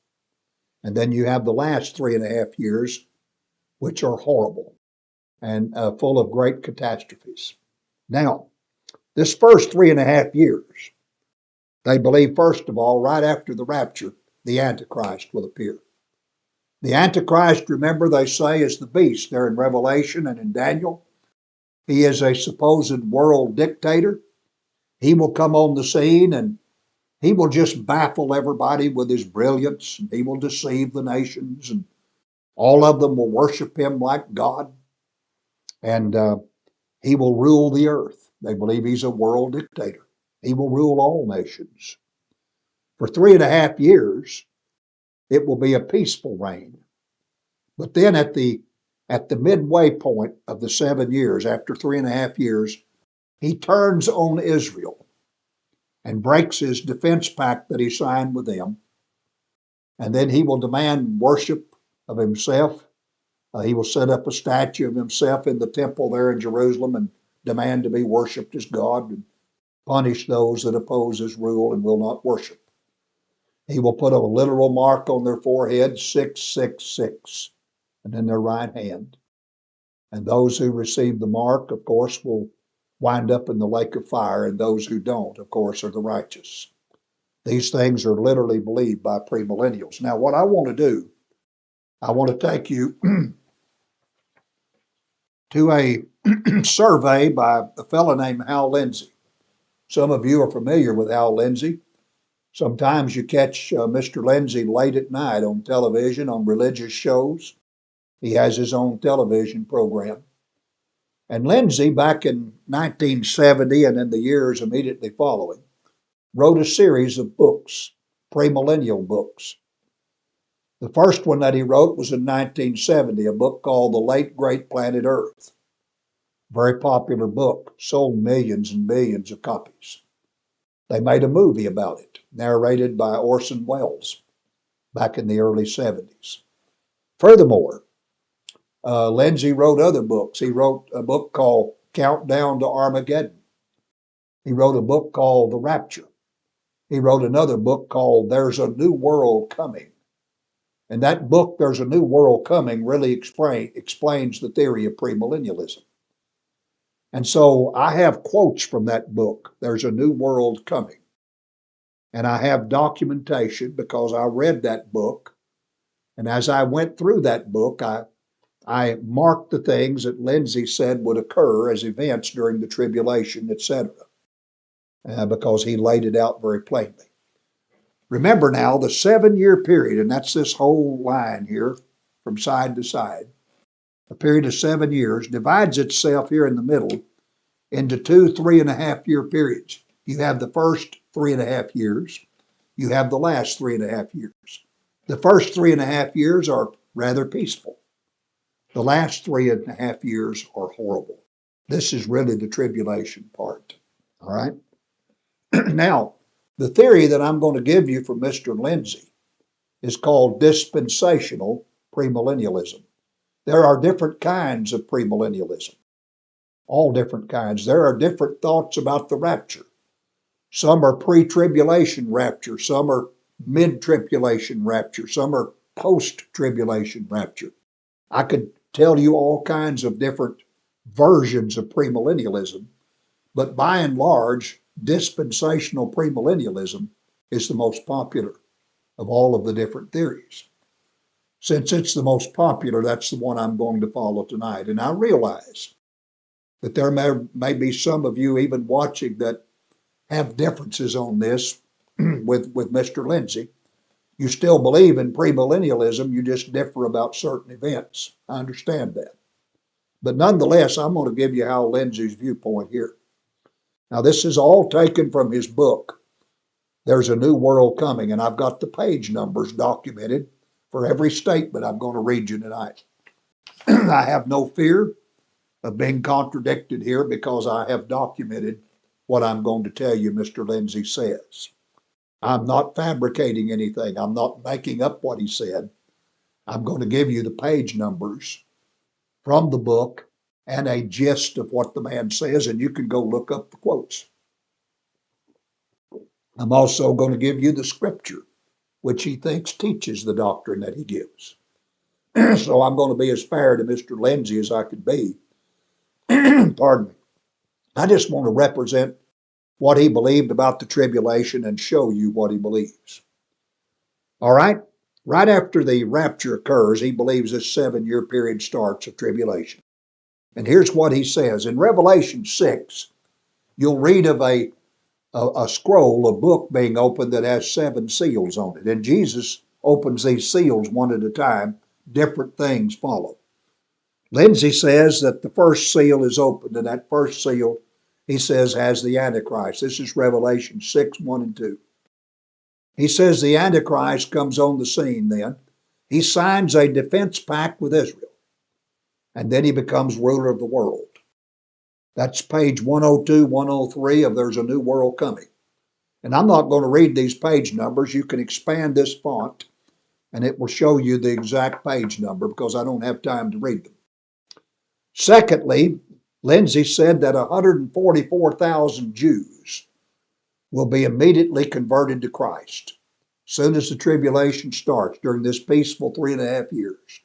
And then you have the last 3.5 years, which are horrible and full of great catastrophes. Now, this first 3.5 years, they believe, first of all, right after the rapture, the Antichrist will appear. The Antichrist, remember, they say, is the beast there in Revelation and in Daniel. He is a supposed world dictator. He will come on the scene, and he will just baffle everybody with his brilliance, and he will deceive the nations, and all of them will worship him like God, and he will rule the earth. They believe he's a world dictator. He will rule all nations. For 3.5 years, it will be a peaceful reign. But then at the midway point of the 7 years, after 3.5 years, he turns on Israel. and breaks his defense pact that he signed with them. And then he will demand worship of himself. He will set up a statue of himself in the temple there in Jerusalem and demand to be worshiped as God and punish those that oppose his rule and will not worship. He will put a literal mark on their forehead, 666, and in their right hand. And those who receive the mark, of course, will wind up in the lake of fire, and those who don't, of course, are the righteous. These things are literally believed by premillennials. Now, what I want to do, I want to take you to a survey by a fellow named Hal Lindsey. Some of you are familiar with Hal Lindsey. Sometimes you catch Mr. Lindsey late at night on television on religious shows. He has his own television program. And Lindsey, back in 1970 and in the years immediately following, wrote a series of books, premillennial books. The first one that he wrote was in 1970, a book called The Late Great Planet Earth. Very popular book, sold millions and millions of copies. They made a movie about it, narrated by Orson Welles back in the early 70s. Furthermore, Lindsey wrote other books. He wrote a book called Countdown to Armageddon. He wrote a book called The Rapture. He wrote another book called There's a New World Coming. And that book, There's a New World Coming, really explains the theory of premillennialism. And so I have quotes from that book, There's a New World Coming. And I have documentation because I read that book. And as I went through that book, I marked the things that Lindsey said would occur as events during the tribulation, etc., because he laid it out very plainly. Remember now, the 7-year period, and that's this whole line here from side to side, a period of 7 years, divides itself here in the middle into 2 3.5-year periods. You have the first 3.5 years. You have the last 3.5 years. The first 3.5 years are rather peaceful. The last 3.5 years are horrible. This is really the tribulation part. All right? Now, the theory that I'm going to give you from Mr. Lindsey is called dispensational premillennialism. There are different kinds of premillennialism, all different kinds. There are different thoughts about the rapture. Some are pre-tribulation rapture, some are mid-tribulation rapture, some are post-tribulation rapture. I could tell you all kinds of different versions of premillennialism, but by and large, dispensational premillennialism is the most popular of all of the different theories. Since it's the most popular, that's the one I'm going to follow tonight. And I realize that there may be some of you even watching that have differences on this with Mr. Lindsey. You still believe in premillennialism, you just differ about certain events. I understand that. But nonetheless, I'm going to give you Hal Lindsey's viewpoint here. Now, this is all taken from his book, There's a New World Coming, and I've got the page numbers documented for every statement I'm going to read you tonight. I have no fear of being contradicted here because I have documented what I'm going to tell you Mr. Lindsey says. I'm not fabricating anything. I'm not making up what he said. I'm going to give you the page numbers from the book and a gist of what the man says, and you can go look up the quotes. I'm also going to give you the scripture, which he thinks teaches the doctrine that he gives. So I'm going to be as fair to Mr. Lindsey as I could be. Pardon me. I just want to represent what he believed about the tribulation and show you what he believes. All right? Right after the rapture occurs, he believes this 7-year period starts of tribulation. And here's what he says. In Revelation 6, you'll read of a scroll, a book being opened that has 7 seals on it. And Jesus opens these seals one at a time. Different things follow. Lindsey says that the first seal is opened, and that first seal, he says, has the Antichrist. This is Revelation 6, 1 and 2. He says the Antichrist comes on the scene then. He signs a defense pact with Israel, and then he becomes ruler of the world. That's page 102, 103 of There's a New World Coming. And I'm not going to read these page numbers. You can expand this font and it will show you the exact page number because I don't have time to read them. Secondly, Lindsay said that 144,000 Jews will be immediately converted to Christ. As soon as the tribulation starts during this peaceful 3.5 years,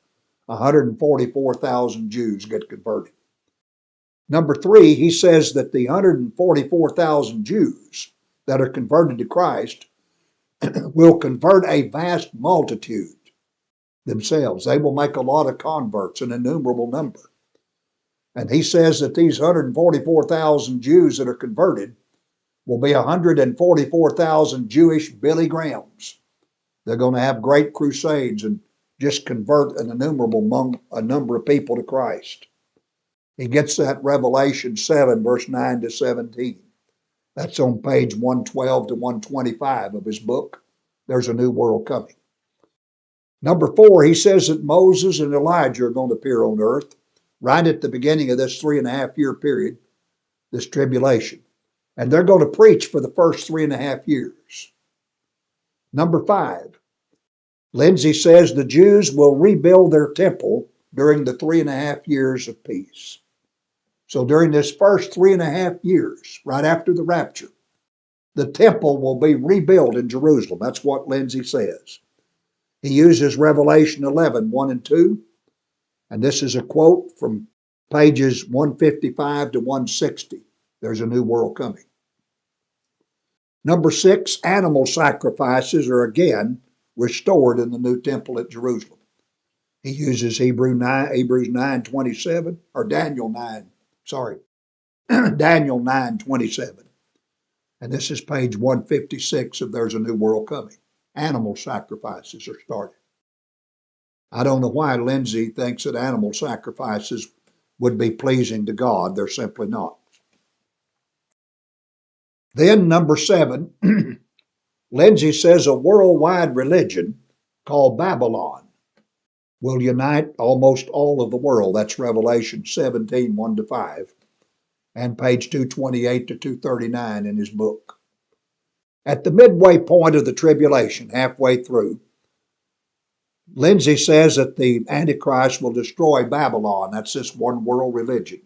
144,000 Jews get converted. Number three, he says that the 144,000 Jews that are converted to Christ will convert a vast multitude themselves. They will make a lot of converts, an innumerable number. And he says that these 144,000 Jews that are converted will be 144,000 Jewish Billy Grahams. They're going to have great crusades and just convert an innumerable number of people to Christ. He gets that Revelation 7, verse 9 to 17. That's on page 112 to 125 of his book, There's a New World Coming. Number four, he says that Moses and Elijah are going to appear on earth right at the beginning of this 3.5 year period, this tribulation. And they're going to preach for the first 3.5 years. Number five, Lindsay says the Jews will rebuild their temple during the 3.5 years of peace. So during this first 3.5 years, right after the rapture, the temple will be rebuilt in Jerusalem. That's what Lindsay says. He uses Revelation 11, 1 and 2. And this is a quote from pages 155 to 160. There's a new world coming. Number six, animal sacrifices are again restored in the new temple at Jerusalem. He uses Hebrews 9:27, or Daniel 9:27. And this is page 156 of There's a New World Coming. Animal sacrifices are started. I don't know why Lindsay thinks that animal sacrifices would be pleasing to God. They're simply not. Then number seven, Lindsay says a worldwide religion called Babylon will unite almost all of the world. That's Revelation 17, 1 to 5, and page 228 to 239 in his book. At the midway point of the tribulation, halfway through, Lindsay says that the Antichrist will destroy Babylon. That's this one world religion.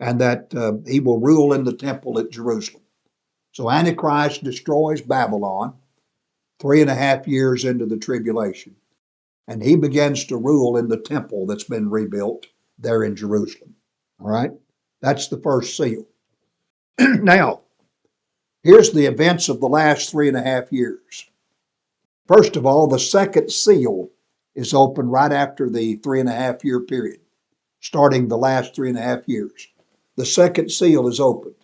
And that he will rule in the temple at Jerusalem. So Antichrist destroys Babylon 3.5 years into the tribulation. And he begins to rule in the temple that's been rebuilt there in Jerusalem. All right? That's the first seal. Now, here's the events of the last 3.5 years. First of all, the second seal is opened right after the 3.5 year period, starting the last 3.5 years. The second seal is opened.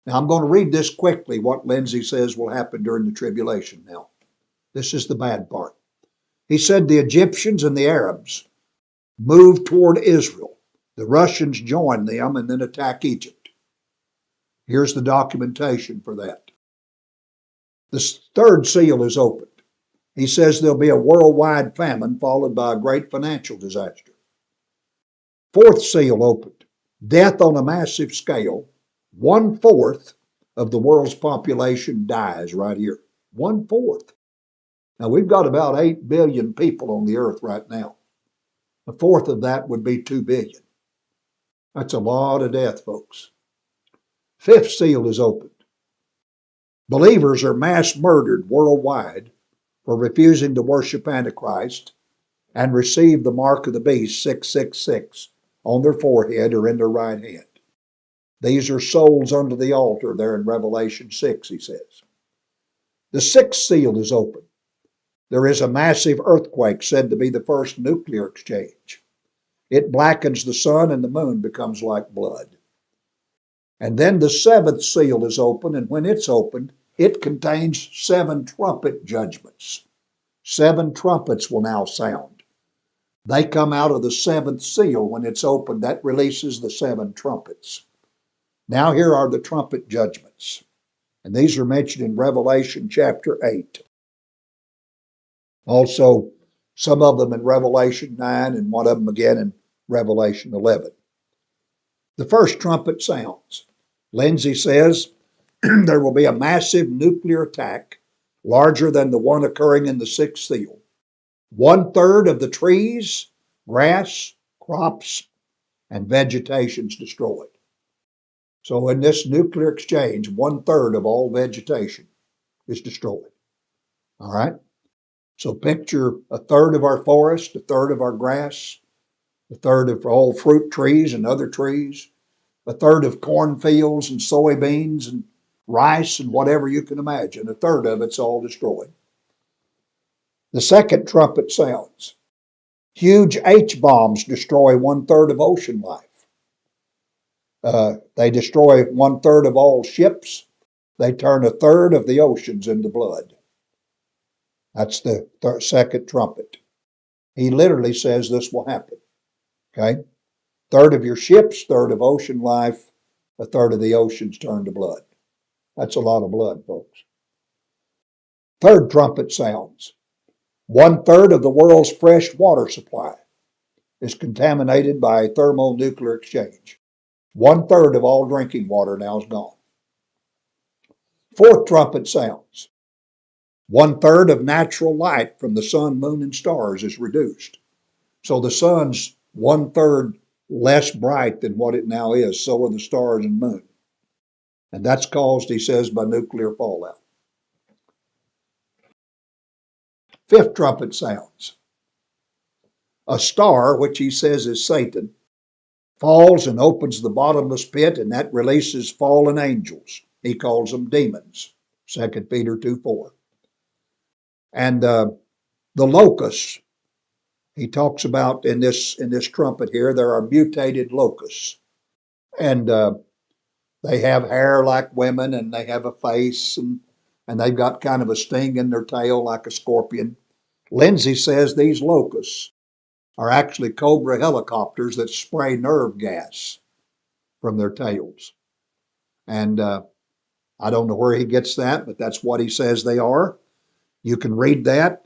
Now, I'm going to read this quickly, what Lindsay says will happen during the tribulation now. This is the bad part. He said the Egyptians and the Arabs moved toward Israel. The Russians join them and then attack Egypt. Here's the documentation for that. The third seal is opened. He says there'll be a worldwide famine followed by a great financial disaster. Fourth seal opened. Death on a massive scale. 1/4 of the world's population dies right here. 1/4. Now we've got about 8 billion people on the earth right now. A fourth of that would be 2 billion. That's a lot of death, folks. Fifth seal is opened. Believers are mass murdered worldwide for refusing to worship Antichrist and receive the mark of the beast, 666, on their forehead or in their right hand. These are souls under the altar there in Revelation 6, he says. The sixth seal is open. There is a massive earthquake said to be the first nuclear exchange. It blackens the sun and the moon becomes like blood. And then the seventh seal is open, and when it's opened, it contains 7 trumpet judgments. 7 trumpets will now sound. They come out of the seventh seal when it's opened. That releases the 7 trumpets. Now here are the trumpet judgments. And these are mentioned in Revelation chapter 8. Also, some of them in Revelation 9 and one of them again in Revelation 11. The first trumpet sounds. Lindsay says there will be a massive nuclear attack larger than the one occurring in the sixth seal. 1/3 of the trees, grass, crops, and vegetation is destroyed. So in this nuclear exchange, 1/3 of all vegetation is destroyed. All right? So picture 1/3 of our forest, 1/3 of our grass, 1/3 of all fruit trees and other trees, 1/3 of cornfields and soybeans and rice and whatever you can imagine. 1/3 of it's all destroyed. The second trumpet sounds. Huge H-bombs destroy 1/3 of ocean life. They destroy 1/3 of all ships. They turn 1/3 of the oceans into blood. That's the second trumpet. He literally says this will happen. Okay? 1/3 of your ships, 1/3 of ocean life, 1/3 of the oceans turn to blood. That's a lot of blood, folks. Third trumpet sounds. 1/3 of the world's fresh water supply is contaminated by thermonuclear exchange. 1/3 of all drinking water now is gone. Fourth trumpet sounds. 1/3 of natural light from the sun, moon, and stars is reduced. So the sun's 1/3 less bright than what it now is. So are the stars and moon. And that's caused, he says, by nuclear fallout. Fifth trumpet sounds. A star, which he says is Satan, falls and opens the bottomless pit, and that releases fallen angels. He calls them demons. 2 Peter 2:4. And the locusts, he talks about in this trumpet here, there are mutated locusts. And they have hair like women, and they have a face, and they've got kind of a sting in their tail like a scorpion. Lindsay says these locusts are actually Cobra helicopters that spray nerve gas from their tails. And I don't know where he gets that, but that's what he says they are. You can read that.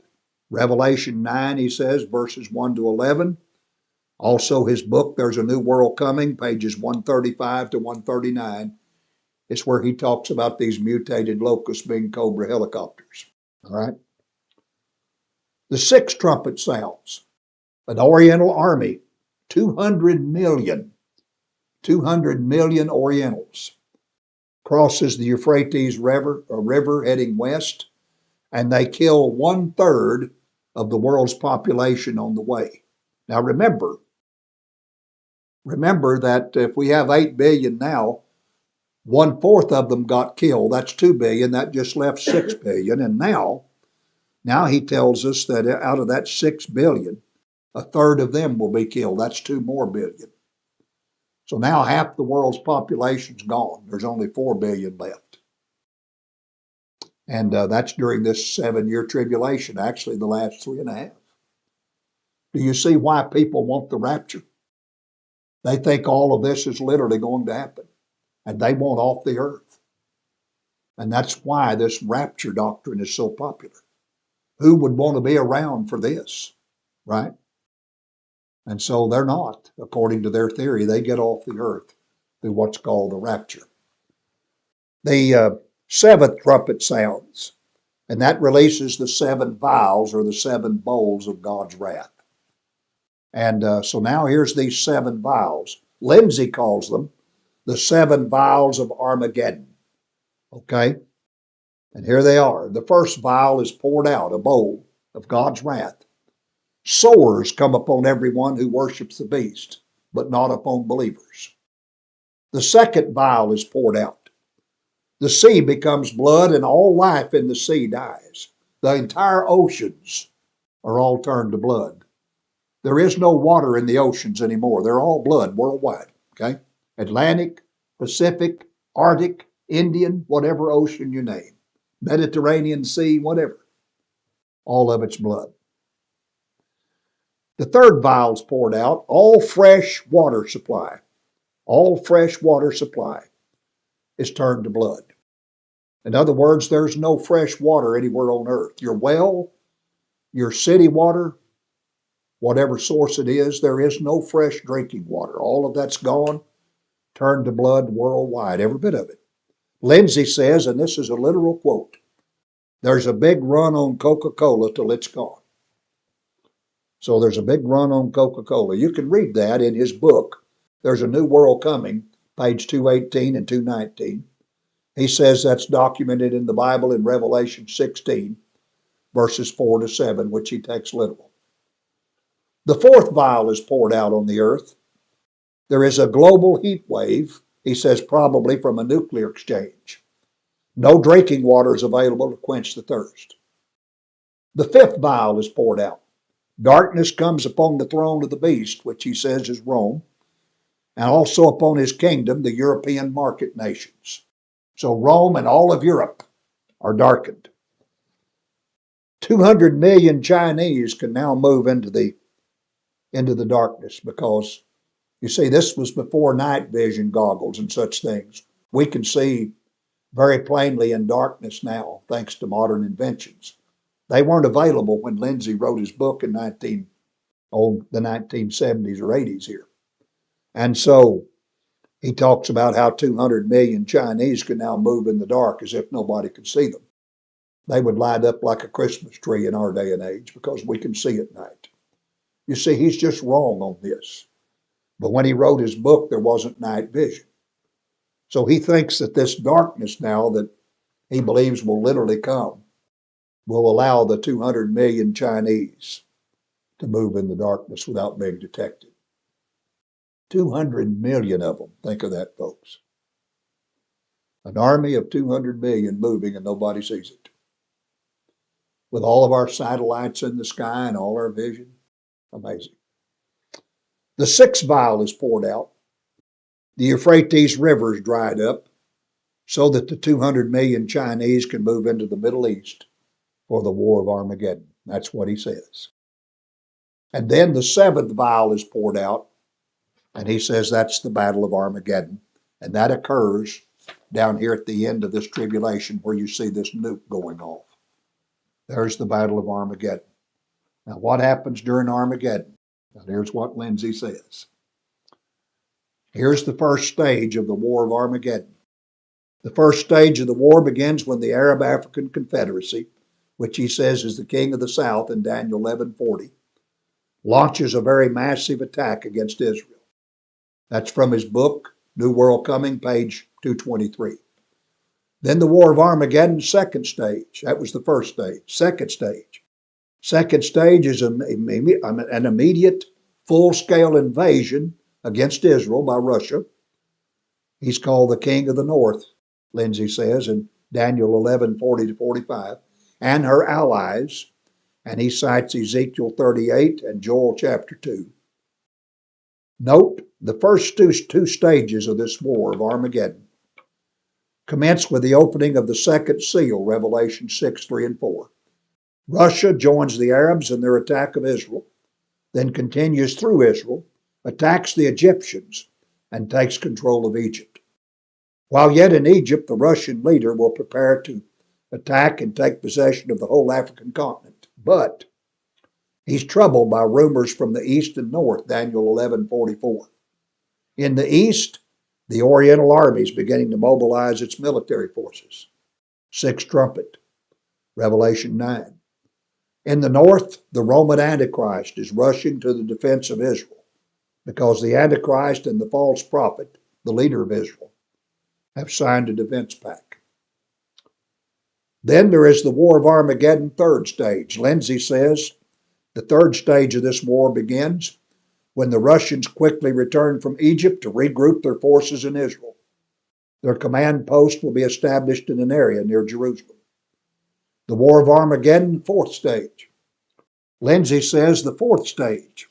Revelation 9, he says, verses 1 to 11. Also his book, There's a New World Coming, pages 135 to 139. It's where he talks about these mutated locusts being Cobra helicopters. All right. The sixth trumpet sounds. An Oriental army, 200 million Orientals, crosses the Euphrates river heading west, and they kill 1/3 of the world's population on the way. Now remember that if we have 8 billion now, 1/4 of them got killed. That's 2 billion. That just left 6 billion. And now he tells us that out of that 6 billion, 1/3 of them will be killed. That's 2 more billion. So now half the world's population's gone. There's only 4 billion left. And that's during this 7-year tribulation, actually the last 3.5. Do you see why people want the rapture? They think all of this is literally going to happen, and they want off the earth. And that's why this rapture doctrine is so popular. Who would want to be around for this, right? And so they're not, according to their theory. They get off the earth through what's called the rapture. The seventh trumpet sounds, and that releases the 7 vials or the 7 bowls of God's wrath. And so now here's these 7 vials. Lindsay calls them the 7 vials of Armageddon. Okay? And here they are. The first vial is poured out, a bowl of God's wrath. Sores come upon everyone who worships the beast, but not upon believers. The second vial is poured out. The sea becomes blood, and all life in the sea dies. The entire oceans are all turned to blood. There is no water in the oceans anymore. They're all blood worldwide. Okay? Atlantic, Pacific, Arctic, Indian, whatever ocean you name. Mediterranean Sea, whatever. All of it's blood. The third vial's poured out, all fresh water supply is turned to blood. In other words, there's no fresh water anywhere on earth. Your well, your city water, whatever source it is, there is no fresh drinking water. All of that's gone, turned to blood worldwide, every bit of it. Lindsay says, and this is a literal quote, there's a big run on Coca-Cola till it's gone. So there's a big run on Coca-Cola. You can read that in his book, There's a New World Coming, page 218 and 219. He says that's documented in the Bible in Revelation 16, verses 4 to 7, which he takes literal. The fourth vial is poured out on the earth. There is a global heat wave, he says, probably from a nuclear exchange. No drinking water is available to quench the thirst. The fifth vial is poured out. Darkness comes upon the throne of the beast, which he says is Rome, and also upon his kingdom, the European market nations. So Rome and all of Europe are darkened. 200 million Chinese can now move into the darkness because, you see, this was before night vision goggles and such things. We can see very plainly in darkness now, thanks to modern inventions. They weren't available when Lindsay wrote his book in the 1970s or 80s here. And so he talks about how 200 million Chinese can now move in the dark as if nobody could see them. They would light up like a Christmas tree in our day and age because we can see at night. You see, he's just wrong on this. But when he wrote his book, there wasn't night vision. So he thinks that this darkness now that he believes will literally come will allow the 200 million Chinese to move in the darkness without being detected. 200 million of them. Think of that, folks. An army of 200 million moving and nobody sees it. With all of our satellites in the sky and all our vision. Amazing. The sixth vial is poured out. The Euphrates River is dried up so that the 200 million Chinese can move into the Middle East for the war of Armageddon. That's what he says. And then the seventh vial is poured out, and he says that's the Battle of Armageddon. And that occurs down here at the end of this tribulation where you see this nuke going off. There's the Battle of Armageddon. Now, what happens during Armageddon? Now, here's what Lindsay says. Here's the first stage of the War of Armageddon. The first stage of the war begins when the Arab-African Confederacy, which he says is the king of the south in Daniel 11:40, launches a very massive attack against Israel. That's from his book, New World Coming, page 223. Then the War of Armageddon, second stage. That was the first stage. Second stage. Second stage is an immediate, full-scale invasion against Israel by Russia. He's called the King of the North, Lindsay says in Daniel 11:40 to 45, and her allies, and he cites Ezekiel 38 and Joel chapter 2. Note, the first two stages of this war of Armageddon commence with the opening of the second seal, Revelation 6, 3 and 4. Russia joins the Arabs in their attack of Israel, then continues through Israel, attacks the Egyptians, and takes control of Egypt. While yet in Egypt, the Russian leader will prepare to attack and take possession of the whole African continent. But he's troubled by rumors from the east and north, Daniel 11:44. In the east, the Oriental army is beginning to mobilize its military forces. Sixth trumpet, Revelation 9. In the north, the Roman Antichrist is rushing to the defense of Israel because the Antichrist and the false prophet, the leader of Israel, have signed a defense pact. Then there is the War of Armageddon, third stage. Lindsay says the third stage of this war begins when the Russians quickly return from Egypt to regroup their forces in Israel. Their command post will be established in an area near Jerusalem. The War of Armageddon, fourth stage. Lindsay says the fourth stage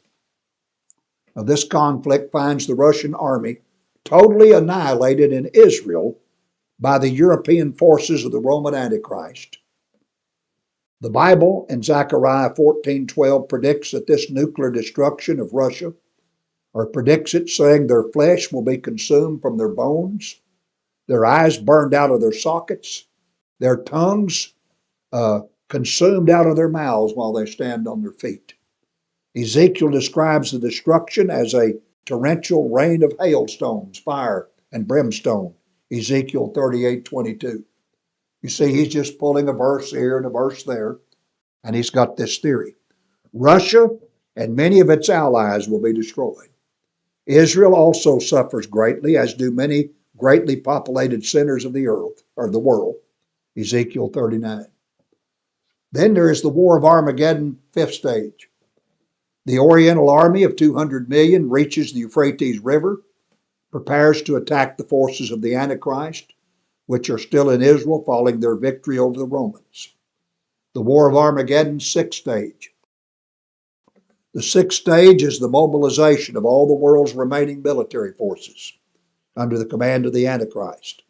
of this conflict finds the Russian army totally annihilated in Israel by the European forces of the Roman Antichrist. The Bible in Zechariah 14:12 predicts that this nuclear destruction of Russia, or predicts it saying their flesh will be consumed from their bones, their eyes burned out of their sockets, their tongues consumed out of their mouths while they stand on their feet. Ezekiel describes the destruction as a torrential rain of hailstones, fire, and brimstone Ezekiel 38:22. You see, he's just pulling a verse here and a verse there, and he's got this theory. Russia and many of its allies will be destroyed. Israel also suffers greatly, as do many greatly populated centers of the earth, or the world. Ezekiel 39. Then there is the War of Armageddon, fifth stage. The Oriental army of 200 million reaches the Euphrates River, prepares to attack the forces of the Antichrist, which are still in Israel following their victory over the Romans. The War of Armageddon, sixth stage. The sixth stage is the mobilization of all the world's remaining military forces under the command of the Antichrist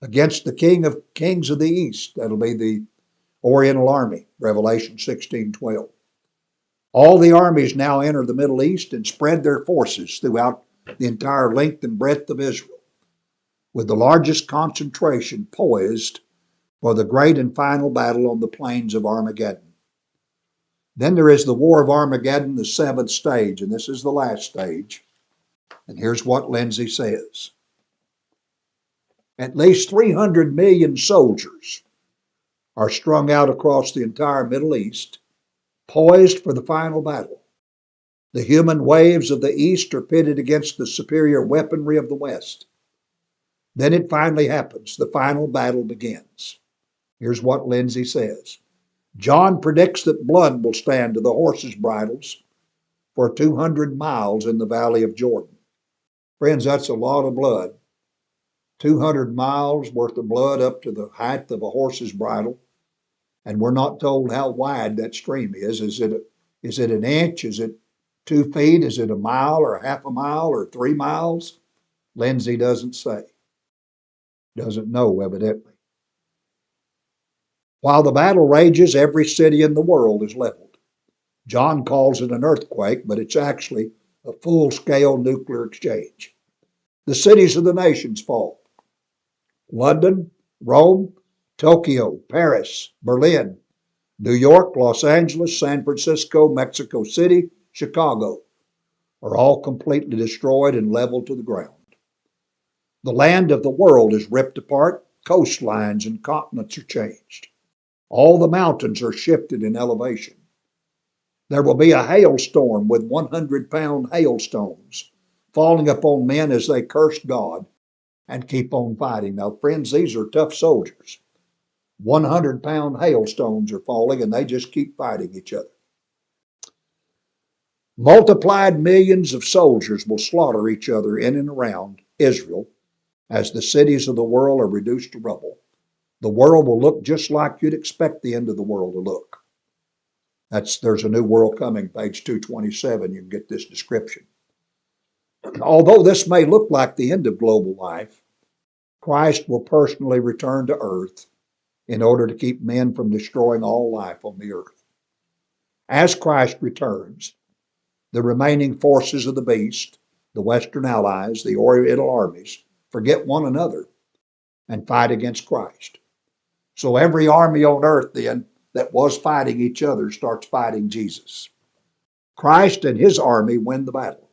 against the King of Kings of the East. That'll be the Oriental army, Revelation 16:12. All the armies now enter the Middle East and spread their forces throughout the entire length and breadth of Israel, with the largest concentration poised for the great and final battle on the plains of Armageddon. Then there is the War of Armageddon, the seventh stage, and this is the last stage. And here's what Lindsay says. At least 300 million soldiers are strung out across the entire Middle East, poised for the final battle. The human waves of the East are pitted against the superior weaponry of the West. Then it finally happens. The final battle begins. Here's what Lindsay says. John predicts that blood will stand to the horses' bridles for 200 miles in the valley of Jordan. Friends, that's a lot of blood. 200 miles worth of blood up to the height of a horse's bridle. And we're not told how wide that stream is. Is it an inch? Is it 2 feet? Is it a mile or half a mile or 3 miles? Lindsay doesn't say. Doesn't know, evidently. While the battle rages, every city in the world is leveled. John calls it an earthquake, but it's actually a full-scale nuclear exchange. The cities of the nations fall. London, Rome, Tokyo, Paris, Berlin, New York, Los Angeles, San Francisco, Mexico City, Chicago are all completely destroyed and leveled to the ground. The land of the world is ripped apart, coastlines and continents are changed. All the mountains are shifted in elevation. There will be a hailstorm with 100-pound hailstones falling upon men as they curse God and keep on fighting. Now, friends, these are tough soldiers. 100-pound hailstones are falling and they just keep fighting each other. Multiplied millions of soldiers will slaughter each other in and around Israel as the cities of the world are reduced to rubble. The world will look just like you'd expect the end of the world to look. There's a new world coming, page 227. You can get this description. Although this may look like the end of global life, Christ will personally return to earth in order to keep men from destroying all life on the earth. As Christ returns, the remaining forces of the beast, the Western allies, the Oriental armies, forget one another and fight against Christ. So every army on earth then that was fighting each other starts fighting Jesus. Christ and his army win the battle.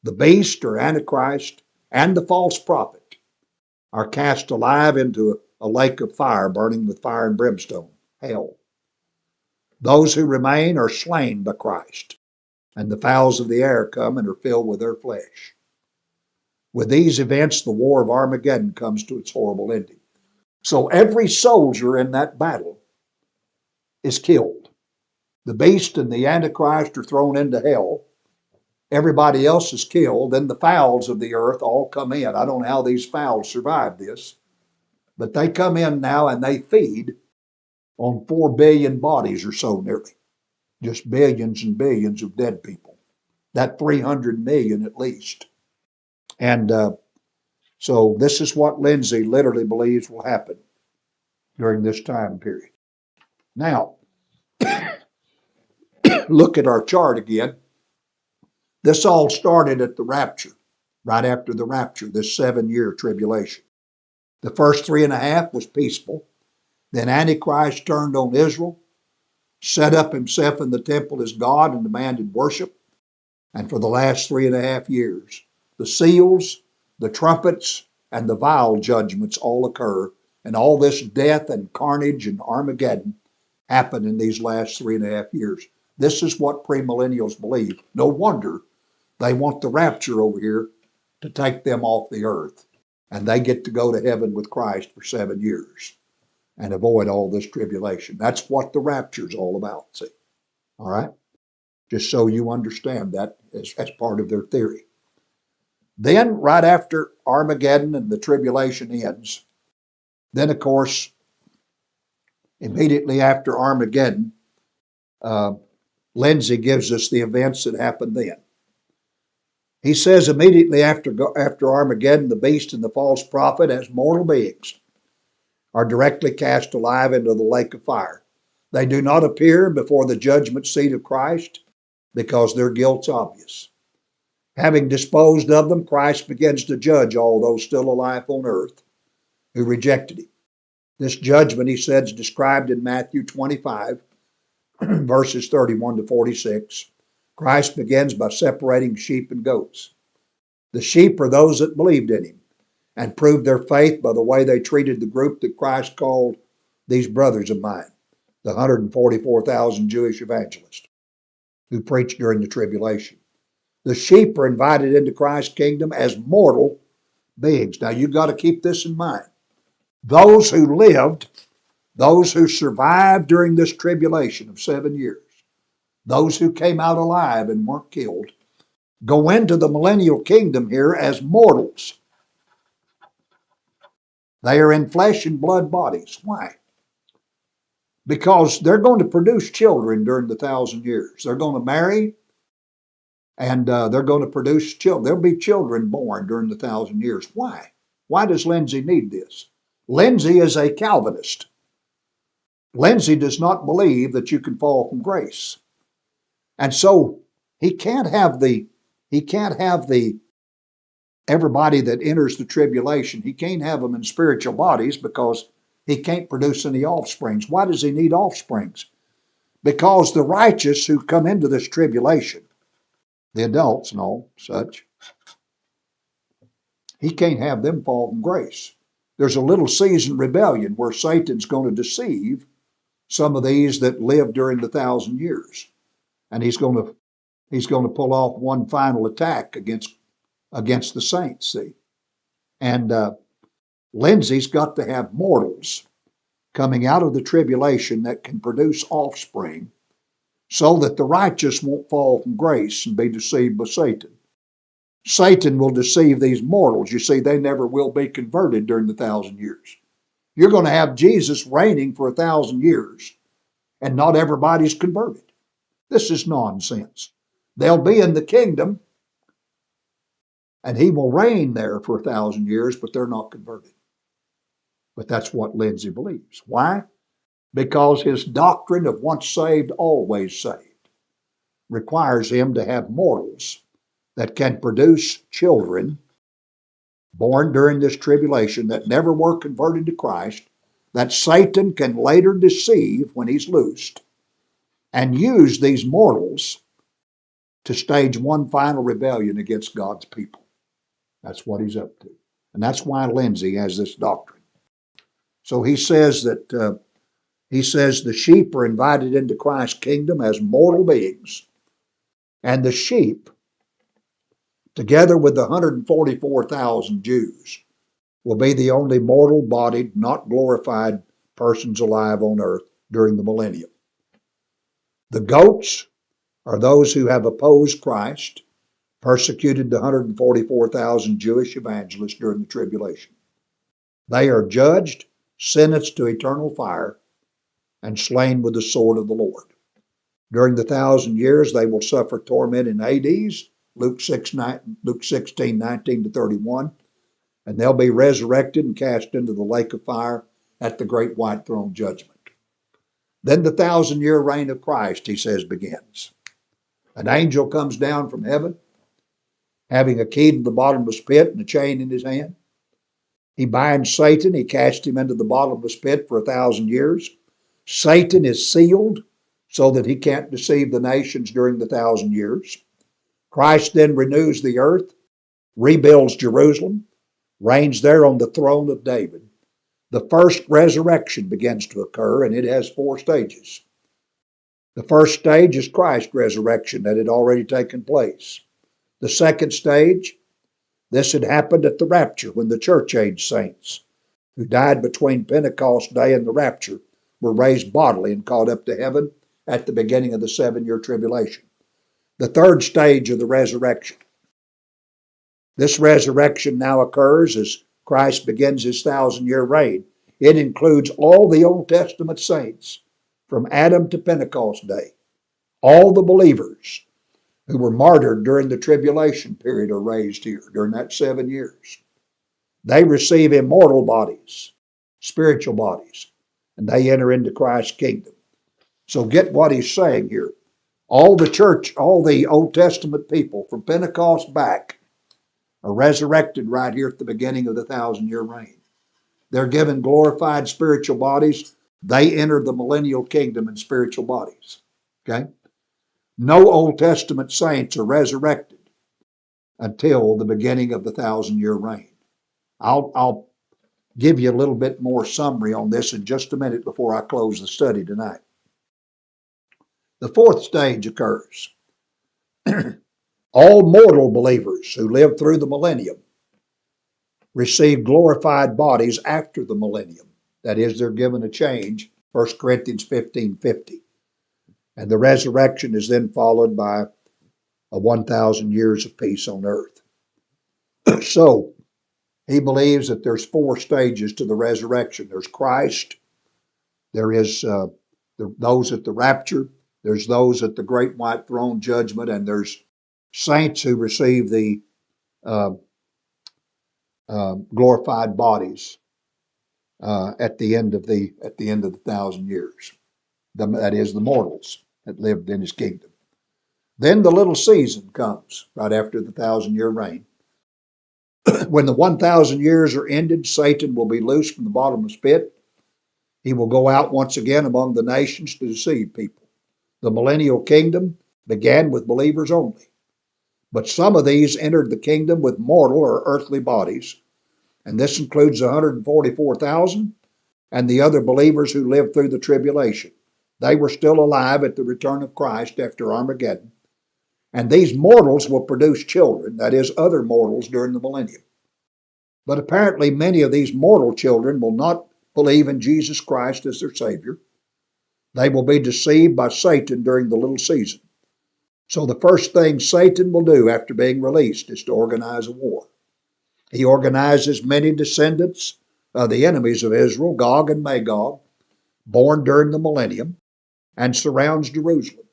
The beast or Antichrist and the false prophet are cast alive into a lake of fire burning with fire and brimstone, hell. Those who remain are slain by Christ, and the fowls of the air come and are filled with their flesh. With these events, the War of Armageddon comes to its horrible ending. So every soldier in that battle is killed. The beast and the Antichrist are thrown into hell. Everybody else is killed. Then the fowls of the earth all come in. I don't know how these fowls survive this, but they come in now and they feed on 4 billion bodies or so nearly. Just billions and billions of dead people. That 300 million at least. And so this is what Lindsay literally believes will happen during this time period. Now, look at our chart again. This all started at the rapture, right after the rapture, this 7-year tribulation. The first 3.5 was peaceful. Then Antichrist turned on Israel, set up himself in the temple as God and demanded worship. And for the last 3.5 years, the seals, the trumpets, and the vile judgments all occur, and all this death and carnage and Armageddon happen in these last 3.5 years. This is what premillennials believe. No wonder they want the rapture over here to take them off the earth, and they get to go to heaven with Christ for 7 years and avoid all this tribulation. That's what the rapture is all about, see? All right? Just so you understand that as part of their theory. Then, right after Armageddon and the tribulation ends, then, of course, immediately after Armageddon, Lindsay gives us the events that happened then. He says immediately after Armageddon, the beast and the false prophet, as mortal beings, are directly cast alive into the lake of fire. They do not appear before the judgment seat of Christ because their guilt's obvious. Having disposed of them, Christ begins to judge all those still alive on earth who rejected him. This judgment, he said, is described in Matthew 25, verses 31 to 46. Christ begins by separating sheep and goats. The sheep are those that believed in him and proved their faith by the way they treated the group that Christ called these brothers of mine, the 144,000 Jewish evangelists who preached during the tribulation. The sheep are invited into Christ's kingdom as mortal beings. Now you've got to keep this in mind. Those who lived, those who survived during this tribulation of 7 years, those who came out alive and weren't killed, go into the millennial kingdom here as mortals. They are in flesh and blood bodies. Why? Because they're going to produce children during the 1,000 years. They're going to marry, and they're going to produce children. There'll be children born during the 1,000 years. Why? Why does Lindsay need this? Lindsay is a Calvinist. Lindsay does not believe that you can fall from grace. And so he can't have everybody that enters the tribulation, he can't have them in spiritual bodies because he can't produce any offsprings. Why does he need offsprings? Because the righteous who come into this tribulation, the adults and all such, he can't have them fall from grace. There's a little season rebellion where Satan's going to deceive some of these that lived during the 1,000 years. And he's going to pull off one final attack against the saints, see. And Lindsay's got to have mortals coming out of the tribulation that can produce offspring so that the righteous won't fall from grace and be deceived by Satan. Satan will deceive these mortals. You see, they never will be converted during the 1,000 years. You're going to have Jesus reigning for 1,000 years, and not everybody's converted. This is nonsense. They'll be in the kingdom, and he will reign there for 1,000 years, but they're not converted. But that's what Lindsay believes. Why? Because his doctrine of once saved, always saved requires him to have mortals that can produce children born during this tribulation that never were converted to Christ, that Satan can later deceive when he's loosed, and use these mortals to stage one final rebellion against God's people. That's what he's up to. And that's why Lindsay has this doctrine. So he says that the sheep are invited into Christ's kingdom as mortal beings. And the sheep, together with the 144,000 Jews, will be the only mortal-bodied, not glorified persons alive on earth during the millennium. The goats are those who have opposed Christ, persecuted the 144,000 Jewish evangelists during the tribulation. They are judged, sentenced to eternal fire, and slain with the sword of the Lord. During the 1,000 years, they will suffer torment in Hades, Luke 16, 19 to 31, and they'll be resurrected and cast into the lake of fire at the great white throne judgment. Then the 1,000-year reign of Christ, he says, begins. An angel comes down from heaven, having a key to the bottomless pit and a chain in his hand. He binds Satan, he casts him into the bottomless pit for 1,000 years. Satan is sealed so that he can't deceive the nations during the 1,000 years. Christ then renews the earth, rebuilds Jerusalem, reigns there on the throne of David. The first resurrection begins to occur, and it has 4 stages. The first stage is Christ's resurrection that had already taken place. The second stage, this had happened at the rapture when the church age saints who died between Pentecost Day and the rapture were raised bodily and caught up to heaven at the beginning of the 7-year tribulation. The third stage of the resurrection. This resurrection now occurs as Christ begins his 1,000-year reign. It includes all the Old Testament saints from Adam to Pentecost Day. All the believers who were martyred during the tribulation period are raised here during that 7 years. They receive immortal bodies, spiritual bodies, and they enter into Christ's kingdom. So get what he's saying here. All the church, all the Old Testament people from Pentecost back are resurrected right here at the beginning of the 1,000-year reign. They're given glorified spiritual bodies. They enter the millennial kingdom in spiritual bodies. Okay? No Old Testament saints are resurrected until the beginning of the 1,000-year reign. I'll give you a little bit more summary on this in just a minute before I close the study tonight. The fourth stage occurs. All mortal believers who live through the millennium receive glorified bodies after the millennium. That is, they're given a change, 1 Corinthians 15:50. And the resurrection is then followed by a 1,000 years of peace on earth. So, he believes that there's 4 stages to the resurrection. There's Christ, there is those at the rapture, there's those at the great white throne judgment, and there's saints who receive the glorified bodies at the end of the 1,000 years. That is, the mortals that lived in his kingdom. Then the little season comes right after the 1,000-year reign. When the 1,000 years are ended, Satan will be loosed from the bottomless pit. He will go out once again among the nations to deceive people. The millennial kingdom began with believers only. But some of these entered the kingdom with mortal or earthly bodies, and this includes 144,000 and the other believers who lived through the tribulation. They were still alive at the return of Christ after Armageddon. And these mortals will produce children, that is, other mortals during the millennium. But apparently many of these mortal children will not believe in Jesus Christ as their Savior. They will be deceived by Satan during the little season. So the first thing Satan will do after being released is to organize a war. He organizes many descendants of the enemies of Israel, Gog and Magog, born during the millennium, and surrounds Jerusalem.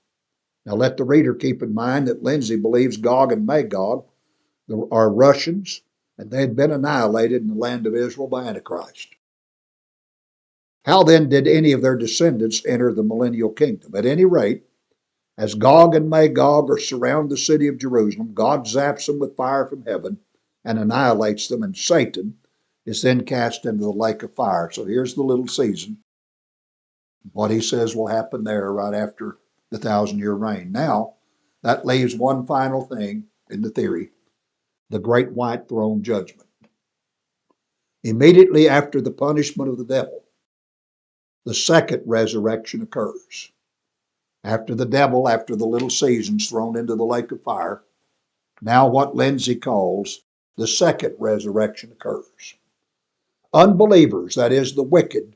Now let the reader keep in mind that Lindsay believes Gog and Magog are Russians, and they had been annihilated in the land of Israel by Antichrist. How then did any of their descendants enter the millennial kingdom? At any rate, as Gog and Magog surround the city of Jerusalem, God zaps them with fire from heaven and annihilates them, and Satan is then cast into the lake of fire. So here's the little season. What he says will happen there right after the 1,000-year reign. Now, that leaves one final thing in the theory, the great white throne judgment. Immediately after the punishment of the devil, the second resurrection occurs. After the devil, after the little season's thrown into the lake of fire, now what Lindsay calls the second resurrection occurs. Unbelievers, that is the wicked,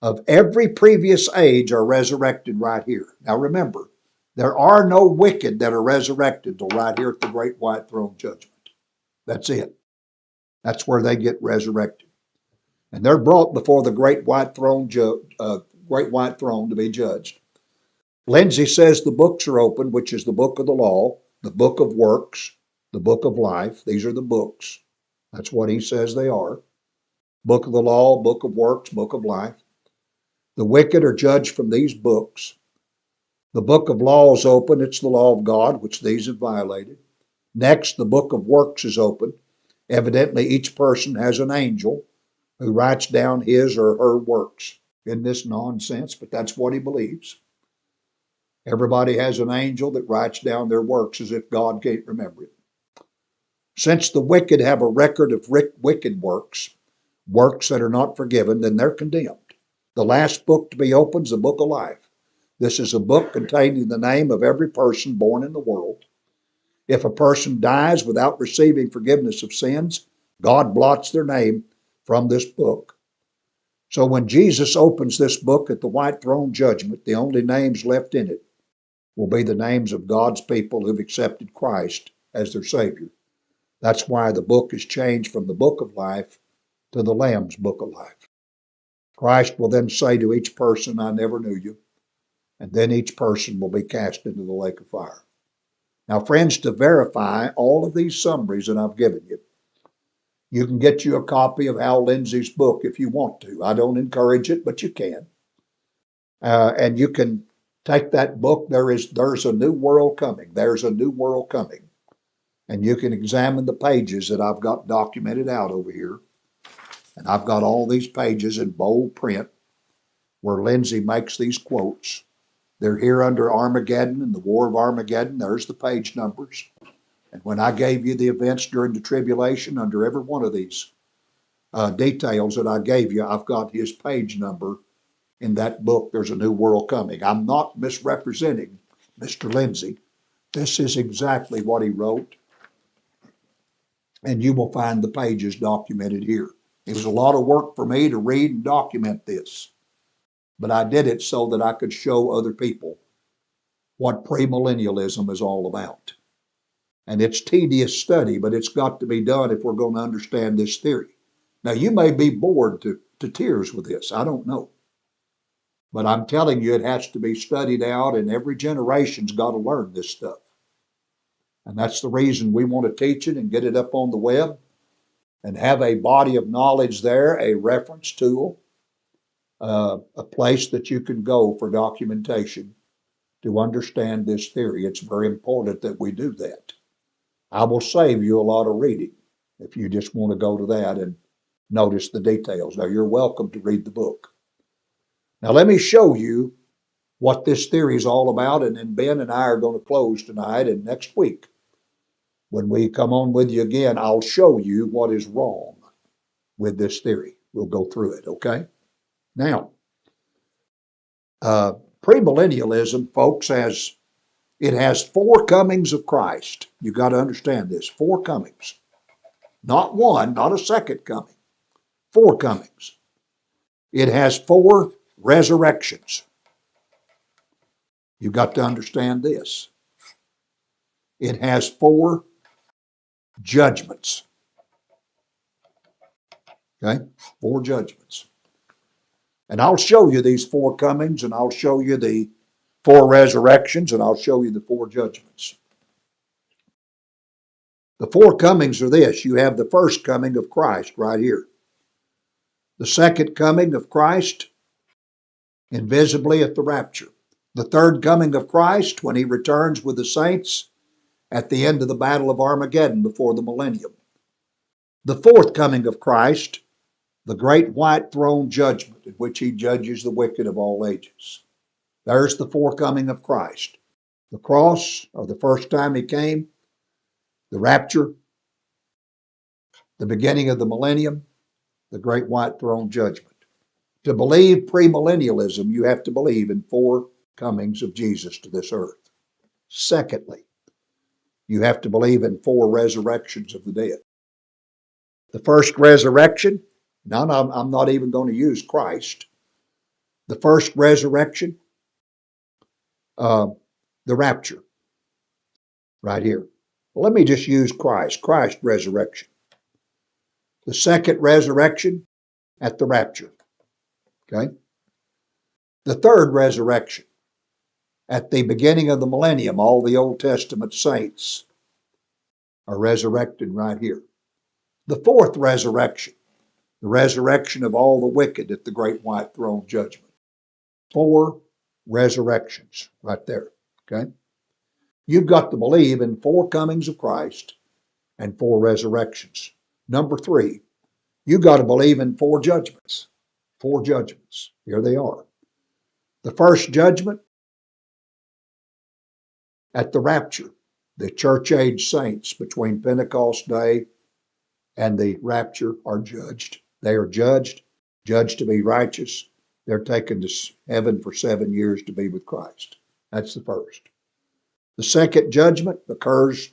of every previous age are resurrected right here. Now remember, there are no wicked that are resurrected till right here at the great white throne judgment. That's it. That's where they get resurrected. And they're brought before the great white throne to be judged. Lindsay says the books are open, which is the book of the law, the book of works, the book of life. These are the books. That's what he says they are. Book of the law, book of works, book of life. The wicked are judged from these books. The book of law is open. It's the law of God, which these have violated. Next, the book of works is open. Evidently, each person has an angel who writes down his or her works. Isn't this nonsense? But that's what he believes. Everybody has an angel that writes down their works as if God can't remember it. Since the wicked have a record of wicked works, works that are not forgiven, then they're condemned. The last book to be opened is the book of life. This is a book containing the name of every person born in the world. If a person dies without receiving forgiveness of sins, God blots their name from this book. So when Jesus opens this book at the white throne judgment, the only names left in it will be the names of God's people who've accepted Christ as their Savior. That's why the book is changed from the book of life to the Lamb's book of life. Christ will then say to each person, I never knew you. And then each person will be cast into the lake of fire. Now, friends, to verify all of these summaries that I've given you, you can get you a copy of Hal Lindsey's book if you want to. I don't encourage it, but you can. And you can take that book. There's a new world coming. There's a new world coming. And you can examine the pages that I've got documented out over here. And I've got all these pages in bold print where Lindsey makes these quotes. They're here under Armageddon and the War of Armageddon. There's the page numbers. And when I gave you the events during the tribulation, under every one of these details that I gave you, I've got his page number in that book, There's a New World Coming. I'm not misrepresenting Mr. Lindsey. This is exactly what he wrote. And you will find the pages documented here. It was a lot of work for me to read and document this. But I did it so that I could show other people what premillennialism is all about. And it's tedious study, but it's got to be done if we're going to understand this theory. Now, you may be bored to tears with this. I don't know. But I'm telling you, it has to be studied out, and every generation's got to learn this stuff. And that's the reason we want to teach it and get it up on the web and have a body of knowledge there, a reference tool, a place that you can go for documentation to understand this theory. It's very important that we do that. I will save you a lot of reading if you just want to go to that and notice the details. Now, you're welcome to read the book. Now, let me show you what this theory is all about, and then Ben and I are going to close tonight, and next week, when we come on with you again, I'll show you what is wrong with this theory. We'll go through it, okay? Now, premillennialism, folks, has 4 comings of Christ. You've got to understand this, 4 comings. Not one, not a second coming, 4 comings. It has 4 resurrections. You've got to understand this. It has 4 judgments. Okay? 4 judgments. And I'll show you these 4 comings, and I'll show you the 4 resurrections, and I'll show you the 4 judgments. The 4 comings are this. You have the first coming of Christ right here. The second coming of Christ, invisibly at the rapture. The third coming of Christ, when he returns with the saints at the end of the battle of Armageddon before the millennium. The fourth coming of Christ, the great white throne judgment in which he judges the wicked of all ages. There's the forecoming of Christ. The cross, or the first time he came, the rapture, the beginning of the millennium, the great white throne judgment. To believe premillennialism, you have to believe in 4 comings of Jesus to this earth. Secondly, you have to believe in 4 resurrections of the dead. The first resurrection, now I'm not even going to use Christ. The first resurrection, the rapture, right here. Well, let me just use Christ resurrection. The second resurrection at the rapture, okay? The third resurrection at the beginning of the millennium. All the Old Testament saints are resurrected right here. The fourth resurrection, the resurrection of all the wicked at the great white throne judgment. 4 resurrections right there, okay? You've got to believe in 4 comings of Christ and 4 resurrections. Number 3, you've got to believe in 4 judgments. 4 judgments. Here they are. The first judgment at the rapture. the church age saints between Pentecost Day and the rapture are judged. They are judged to be righteous. They're taken to heaven for 7 years to be with Christ. That's the first. The second judgment occurs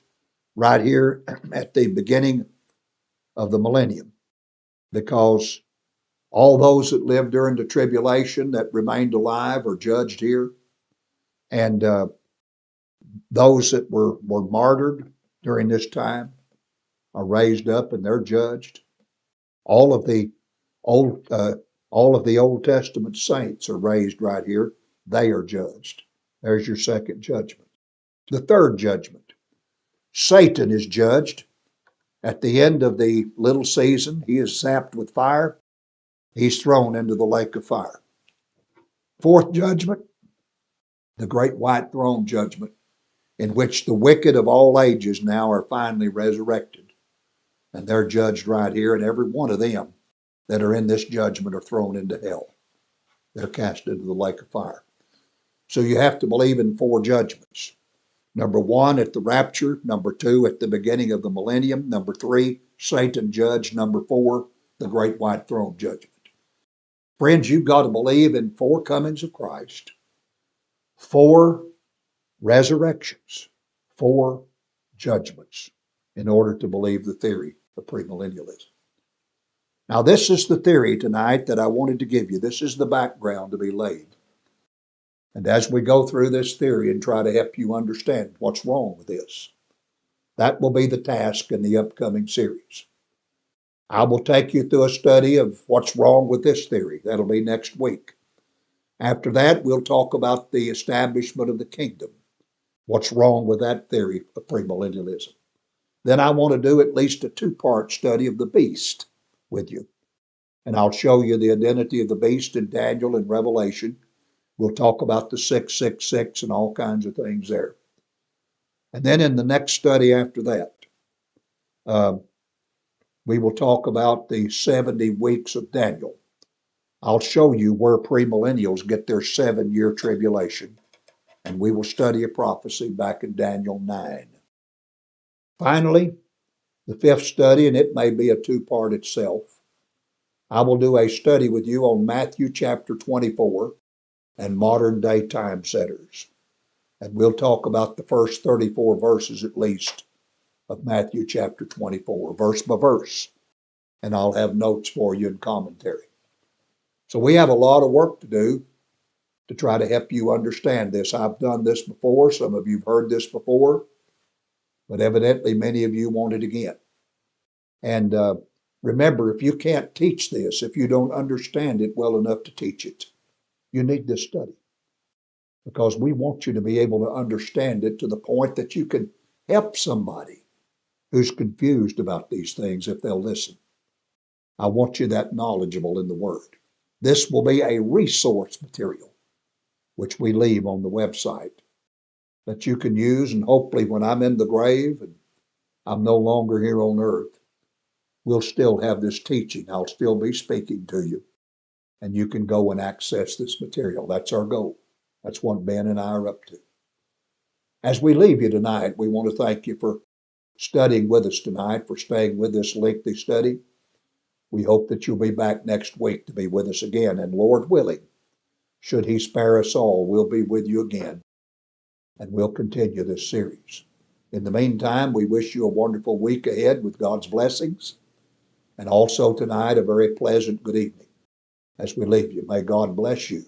right here at the beginning of the millennium, because all those that lived during the tribulation that remained alive are judged here, and those that were martyred during this time are raised up and they're judged. All of the Old Testament saints are raised right here. They are judged. There's your second judgment. The third judgment, Satan is judged. At the end of the little season, he is zapped with fire. He's thrown into the lake of fire. Fourth judgment, the great white throne judgment, in which the wicked of all ages now are finally resurrected. And they're judged right here, and every one of them that are in this judgment are thrown into hell. They're cast into the lake of fire. So you have to believe in four judgments. Number one, at the rapture. Number two, at the beginning of the millennium. Number three, Satan judged. Number four, the great white throne judgment. Friends, you've got to believe in four comings of Christ, four resurrections, four judgments in order to believe the theory of premillennialism. Now, this is the theory tonight that I wanted to give you. This is the background to be laid. And as we go through this theory and try to help you understand what's wrong with this, that will be the task in the upcoming series. I will take you through a study of what's wrong with this theory. That'll be next week. After that, we'll talk about the establishment of the kingdom. What's wrong with that theory of premillennialism? Then I want to do at least a two-part study of the beast with you. And I'll show you the identity of the beast in Daniel and Revelation. We'll talk about the 666 and all kinds of things there. And then in the next study after that, we will talk about the 70 weeks of Daniel. I'll show you where premillennials get their 7-year tribulation, and we will study a prophecy back in Daniel 9. Finally, the fifth study, and it may be a two-part itself, I will do a study with you on Matthew chapter 24 and modern day time setters. And we'll talk about the first 34 verses at least of Matthew chapter 24, verse by verse. And I'll have notes for you and commentary. So we have a lot of work to do to try to help you understand this. I've done this before. Some of you have heard this before, but evidently many of you want it again. And remember, if you can't teach this, if you don't understand it well enough to teach it, you need this study, because we want you to be able to understand it to the point that you can help somebody who's confused about these things if they'll listen. I want you that knowledgeable in the Word. This will be a resource material, which we leave on the website, that you can use, and hopefully when I'm in the grave and I'm no longer here on earth, we'll still have this teaching. I'll still be speaking to you, and you can go and access this material. That's our goal. That's what Ben and I are up to. As we leave you tonight, we want to thank you for studying with us tonight, for staying with this lengthy study. We hope that you'll be back next week to be with us again, and Lord willing, should He spare us all, we'll be with you again, and we'll continue this series. In the meantime, we wish you a wonderful week ahead with God's blessings, and also tonight a very pleasant good evening. As we leave you, may God bless you